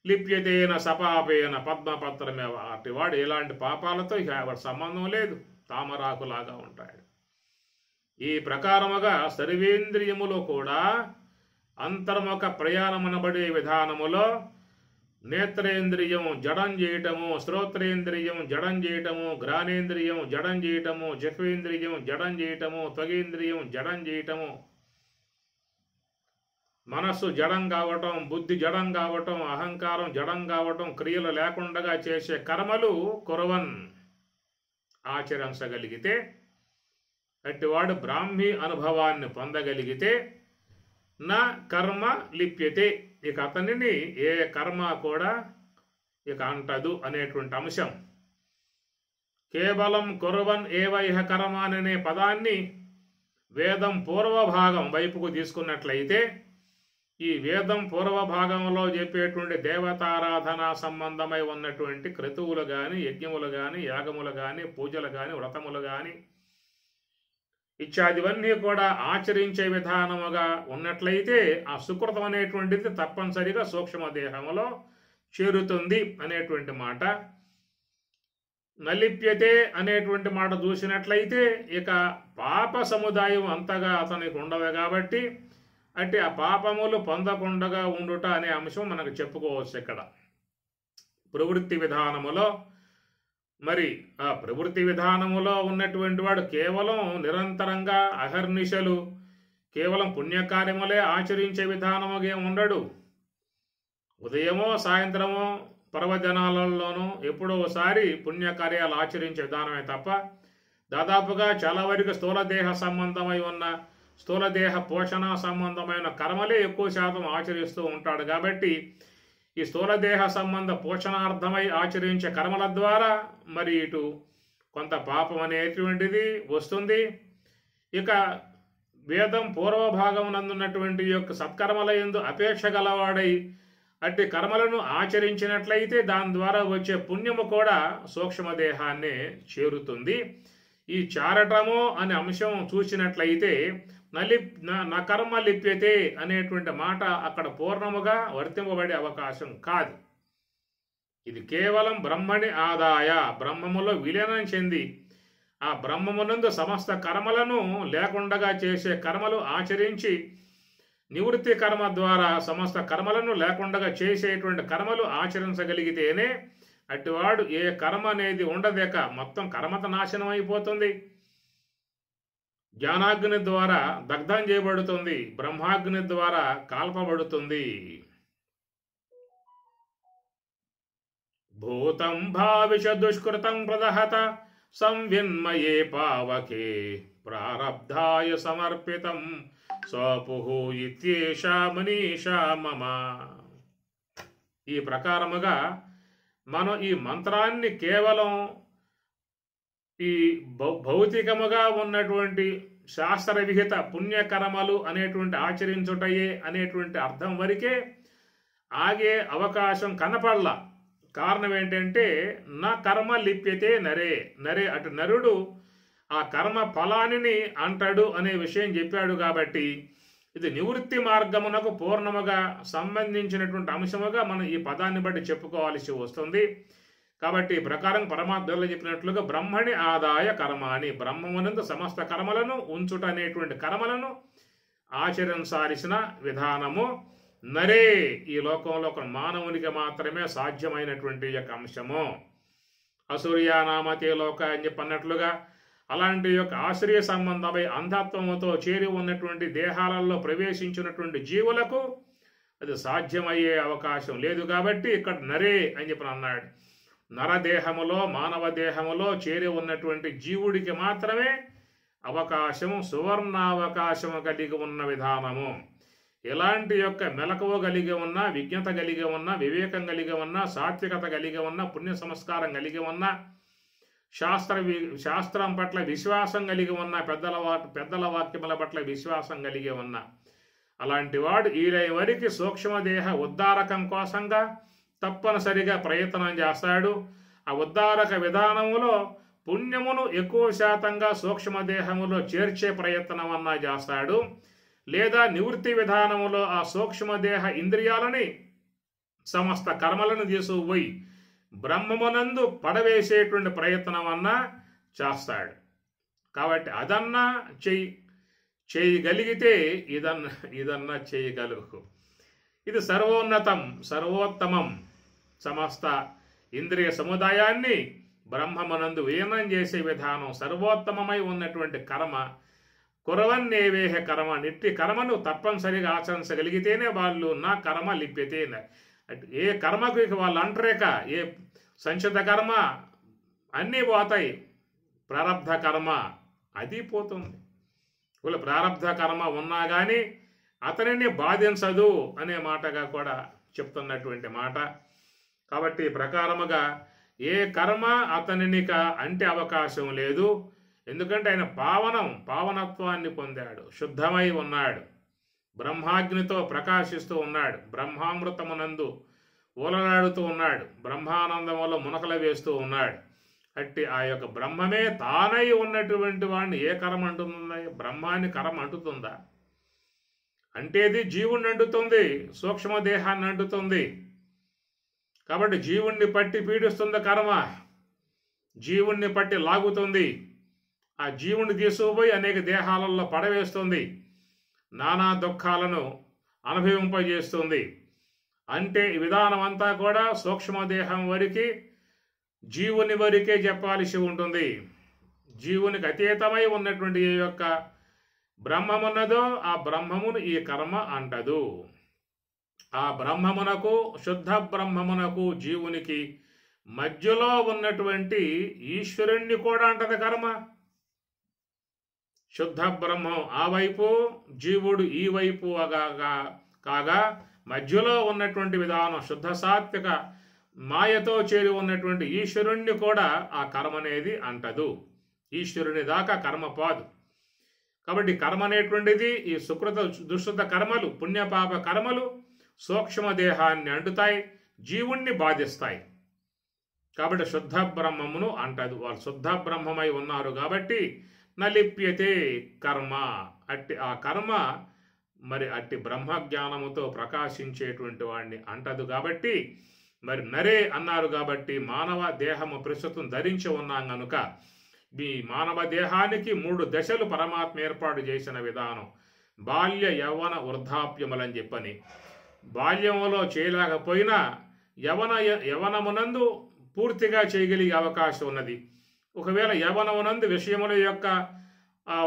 లిప్యతేన సపాపేన పద్మపత్రమేవ. అటివాడు ఎలాంటి పాపాలతో ఇక సంబంధం లేదు, తామరాకులాగా ఉంటాడు. ఈ ప్రకారముగా సర్వేంద్రియములో కూడా అంతర్ముఖ ప్రయాణమనబడే విధానములో నేత్రేంద్రియం జడం చేయటము, శ్రోత్రేంద్రియం జడం చేయటము, ఘ్రాణేంద్రియం జడం చేయటము, జిహ్వేంద్రియం జడం చేయటము, త్వగేంద్రియం జడం చేయటము, మనస్సు జడం కావటం, బుద్ధి జడం కావటం, అహంకారం జడం కావటం, క్రియలు లేకుండా చేసే కర్మలు కురవన్ ఆచరించగలిగితే, అట్టివాడు బ్రాహ్మీ అనుభవాన్ని పొందగలిగితే నా కర్మ లిప్యతే, ఇక అతనిని ఏ కర్మ కూడా ఇక అంటదు అనేటువంటి అంశం. కేవలం కుర్వన్ ఏవైహ కర్మ అనే పదాన్ని వేదం పూర్వభాగం వైపుకు తీసుకున్నట్లయితే, ఈ వేదం పూర్వభాగంలో చెప్పేటువంటి దేవతారాధన సంబంధమై ఉన్నటువంటి క్రతువులు కానీ, యజ్ఞములు కానీ, యాగములు కానీ, పూజలు కానీ, వ్రతములు కానీ ఇత్యాదివన్నీ కూడా ఆచరించే విధానముగా ఉన్నట్లయితే ఆ సుకృతం అనేటువంటిది తప్పనిసరిగా సూక్ష్మదేహములో చేరుతుంది అనేటువంటి మాట. నలిప్యతే అనేటువంటి మాట చూసినట్లయితే ఇక పాప సముదాయం అంతగా అతనికి ఉండదు కాబట్టి అంటే ఆ పాపములు పొందకుండా ఉండుట అనే అంశం మనకు చెప్పుకోవచ్చు. ఇక్కడ ప్రవృత్తి విధానములో మరి ఆ ప్రవృత్తి విధానములో ఉన్నటువంటి వాడు కేవలం నిరంతరంగా అహర్నిశలు కేవలం పుణ్యకార్యములే ఆచరించే విధానముగా ఉండడు. ఉదయమో సాయంత్రమో పర్వదినాలలోనూ ఎప్పుడో ఒకసారి పుణ్యకార్యాలు ఆచరించే విధానమే తప్ప దాదాపుగా చాలా వరకు స్థూలదేహ సంబంధమై ఉన్న, స్థూలదేహ పోషణ సంబంధమైన కర్మలే ఎక్కువ శాతం ఆచరిస్తూ ఉంటాడు. కాబట్టి ఈ స్థూలదేహ సంబంధ పోషణార్థమై ఆచరించే కర్మల ద్వారా మరి ఇటు కొంత పాపం అనేటువంటిది వస్తుంది. ఇక వేదం పూర్వభాగం నందున్నటువంటి యొక్క సత్కర్మల యందు అపేక్ష గలవాడై అట్టి కర్మలను ఆచరించినట్లయితే దాని ద్వారా వచ్చే పుణ్యము కూడా సూక్ష్మదేహాన్నే చేరుతుంది. ఈ చారటము అనే అంశం చూసినట్లయితే నా కర్మ లిప్యతే అనేటువంటి మాట అక్కడ పూర్ణముగా వర్తింపబడే అవకాశం కాదు. ఇది కేవలం బ్రహ్మని ఆదాయ, బ్రహ్మములో విలీనం చెంది ఆ బ్రహ్మమునందు సమస్త కర్మలను లేకుండా చేసే కర్మలు ఆచరించి నివృత్తి కర్మ ద్వారా సమస్త కర్మలను లేకుండా చేసేటువంటి కర్మలు ఆచరించగలిగితేనే అటివాడు ఏ కర్మ అనేది ఉండదేక మొత్తం కర్మత నాశనం అయిపోతుంది. జ్ఞానాగ్ని ద్వారా దగ్ధం చేయబడుతుంది, బ్రహ్మాగ్ని ద్వారా కాల్పబడుతుంది. భూతం భావిష దుష్కృతం ప్రదహత సంవిన్మయే పావకే ప్రారబ్ధాయ సమర్పితం స్వపుహు ఇత్యేషా మనీషా మమ. ఈ ప్రకారముగా మనం ఈ మంత్రాన్ని కేవలం ఈ భౌతికముగా ఉన్నటువంటి శాస్త్ర విహిత పుణ్యకర్మలు అనేటువంటి ఆచరించుటయే అనేటువంటి అర్థం వరకే ఆగే అవకాశం కనపడలా. కారణం ఏంటంటే నా కర్మ లిప్యతే నరే అటు నరుడు ఆ కర్మ ఫలాన్ని అంటాడు అనే విషయం చెప్పాడు. కాబట్టి ఇది నివృత్తి మార్గమునకు పూర్ణముగా సంబంధించినటువంటి అంశముగా మనం ఈ పదాన్ని బట్టి చెప్పుకోవాల్సి వస్తుంది. కాబట్టి ఈ ప్రకారం పరమాత్మలో చెప్పినట్లుగా బ్రహ్మణి ఆదాయ కర్మాణి, బ్రహ్మమునందు సమస్త కర్మలను ఉంచుట అనేటువంటి కర్మలను ఆచరించాల్సిన విధానము నరే ఈ లోకంలో ఒక మానవునికి మాత్రమే సాధ్యమైనటువంటి యొక్క అంశము. అసూర్యానామతే లోక అని చెప్పన్నట్లుగా అలాంటి యొక్క ఆశ్రయ సంబంధమై అంధత్వముతో చేరి ఉన్నటువంటి దేహాలలో ప్రవేశించినటువంటి జీవులకు అది సాధ్యమయ్యే అవకాశం లేదు. కాబట్టి ఇక్కడ నరే అని చెప్పి అన్నాడు. నరదేహములో మానవ దేహములో చేరి ఉన్నటువంటి జీవుడికి మాత్రమే అవకాశము, సువర్ణావకాశము కలిగి ఉన్న విధానము. ఎలాంటి యొక్క మెలకువ కలిగి ఉన్న, విజ్ఞత కలిగి ఉన్న, వివేకం కలిగి ఉన్న, సాత్వికత కలిగి ఉన్న, పుణ్య సంస్కారం కలిగి ఉన్న, శాస్త్రం పట్ల విశ్వాసం కలిగి ఉన్న, పెద్దల వాక్యముల పట్ల విశ్వాసం కలిగి ఉన్న అలాంటి వాడు ఈ వరకు సూక్ష్మదేహ ఉద్ధారకం కోసంగా తప్పనిసరిగా ప్రయత్నం చేస్తాడు. ఆ ఉద్ధారక విధానములో పుణ్యమును ఎక్కువ శాతంగా సూక్ష్మదేహములో చేర్చే ప్రయత్నం అన్నా చేస్తాడు, లేదా నివృత్తి విధానములో ఆ సూక్ష్మదేహ ఇంద్రియాలని సమస్త కర్మలను తీసుకుపోయి బ్రహ్మమునందు పడవేసేటువంటి ప్రయత్నం అన్నా చేస్తాడు. కాబట్టి అదన్నా చేయగలిగితే ఇదన్నా చేయగలుగు. ఇది సర్వోన్నతం, సర్వోత్తమం. సమస్త ఇంద్రియ సముదాయాన్ని బ్రహ్మమునందు విలీనం చేసే విధానం సర్వోత్తమమై ఉన్నటువంటి కర్మ. కురవన్నేవేహ కర్మ, నిట్టి కర్మను తప్పనిసరిగా ఆచరించగలిగితేనే వాళ్ళు నా కర్మ లిప్యతే. ఏ కర్మకు వాళ్ళు అంటరేక, ఏ సంచిత కర్మ అన్నీ పోతాయి, ప్రారబ్ధ కర్మ అది పోతుంది. వీళ్ళు ప్రారబ్ధ కర్మ ఉన్నా కానీ అతనిని బాధించదు అనే మాటగా కూడా చెప్తున్నటువంటి మాట. కాబట్టి ప్రకారముగా ఏ కర్మ అతనినిక అంటే అవకాశం లేదు. ఎందుకంటే ఆయన పావనత్వాన్ని పొందాడు, శుద్ధమై ఉన్నాడు, బ్రహ్మాగ్నితో ప్రకాశిస్తూ ఉన్నాడు, బ్రహ్మామృతమునందు ఊలలాడుతూ ఉన్నాడు, బ్రహ్మానందములో మునకలు వేస్తూ ఉన్నాడు. అట్టి ఆ యొక్క బ్రహ్మమే తానై ఉన్నటువంటి వాడిని ఏ కర్మ అంటుందా? బ్రహ్మాన్ని కర్మ అంటుతుందా? అంటేది జీవుణ్ణి అంటుతుంది, సూక్ష్మదేహాన్ని అంటుతుంది. కాబట్టి జీవుణ్ణి పట్టి పీడిస్తుంది కర్మ, జీవుణ్ణి పట్టి లాగుతుంది, ఆ జీవుణ్ణి తీసుకుపోయి అనేక దేహాలలో పడవేస్తుంది, నానా దుఃఖాలను అనుభవింపజేస్తుంది. అంటే ఈ విధానం అంతా కూడా సూక్ష్మదేహం వరకు జీవుని వరకే చెప్పాల్సి ఉంటుంది. జీవునికి అతీతమై ఉన్నటువంటి ఏ యొక్క బ్రహ్మమున్నదో ఆ బ్రహ్మమును ఈ కర్మ అంటదు. ఆ బ్రహ్మమునకు, శుద్ధ బ్రహ్మమునకు, జీవునికి మధ్యలో ఉన్నటువంటి ఈశ్వరుణ్ణి కూడా అంటది కర్మ. శుద్ధ బ్రహ్మం ఆ వైపు, జీవుడు ఈ వైపు కాగా మధ్యలో ఉన్నటువంటి విధానం శుద్ధ సాత్విక మాయతో చేరి ఉన్నటువంటి ఈశ్వరుణ్ణి కూడా ఆ కర్మ అనేది అంటదు. ఈశ్వరుని దాకా కర్మ పాదు. కాబట్టి కర్మ అనేటువంటిది ఈ సుకృత దుష్కృత కర్మలు, పుణ్యపాప కర్మలు సూక్ష్మదేహాన్ని అంటుతాయి, జీవుణ్ణి బాధిస్తాయి. కాబట్టి శుద్ధ బ్రహ్మమును అంటదు. వాళ్ళు శుద్ధ బ్రహ్మమై ఉన్నారు కాబట్టి నలిప్యతే కర్మ. అట్టి ఆ కర్మ మరి అట్టి బ్రహ్మజ్ఞానముతో ప్రకాశించేటువంటి వాడిని అంటదు. కాబట్టి మరి నరే అన్నారు కాబట్టి మానవ దేహము ప్రస్తుతం ధరించి ఉన్నాం కనుక ఈ మానవ దేహానికి 3 దశలు పరమాత్మ ఏర్పాటు చేసిన విధానం. బాల్య యవ్వన వృద్ధాప్యములని చెప్పని బాల్యములో చేయలేకపోయినా యవనమునందు పూర్తిగా చేయగలిగే అవకాశం ఉన్నది. ఒకవేళ యవనమునందు విషయముల యొక్క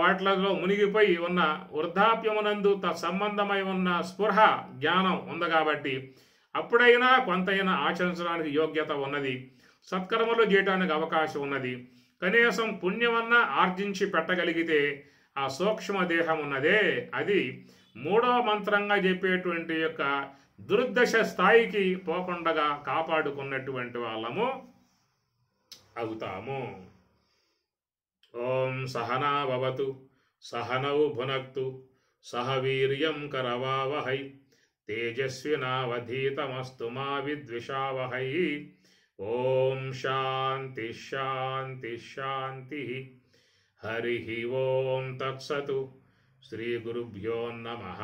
వాటిలో మునిగిపోయి ఉన్న వృద్ధాప్యమునందు సంబంధమై ఉన్న స్పృహ జ్ఞానం ఉంది కాబట్టి అప్పుడైనా కొంతైనా ఆచరించడానికి యోగ్యత ఉన్నది, సత్కర్మలు చేయడానికి అవకాశం ఉన్నది. కనీసం పుణ్యమన్నా ఆర్జించి పెట్టగలిగితే ఆ సూక్ష్మదేహం ఉన్నదే అది 3వ మంత్రంగా చెప్పేటువంటి యొక్క దుర్దశ స్థాయికి పోకుండా కాపాడుకున్నటువంటి వాళ్ళము అవుతాము. ఓం సహనా భవతు సహనౌ భునక్తు సహ వీర్యం కరవావహై తేజస్వినావధీతమస్తు మా విద్విషావహై. ఓం శాంతి శాంతి శాంతి. హరి ఓం తత్సతు. శ్రీ గురుభ్యో నమః.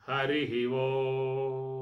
హరి ఓం.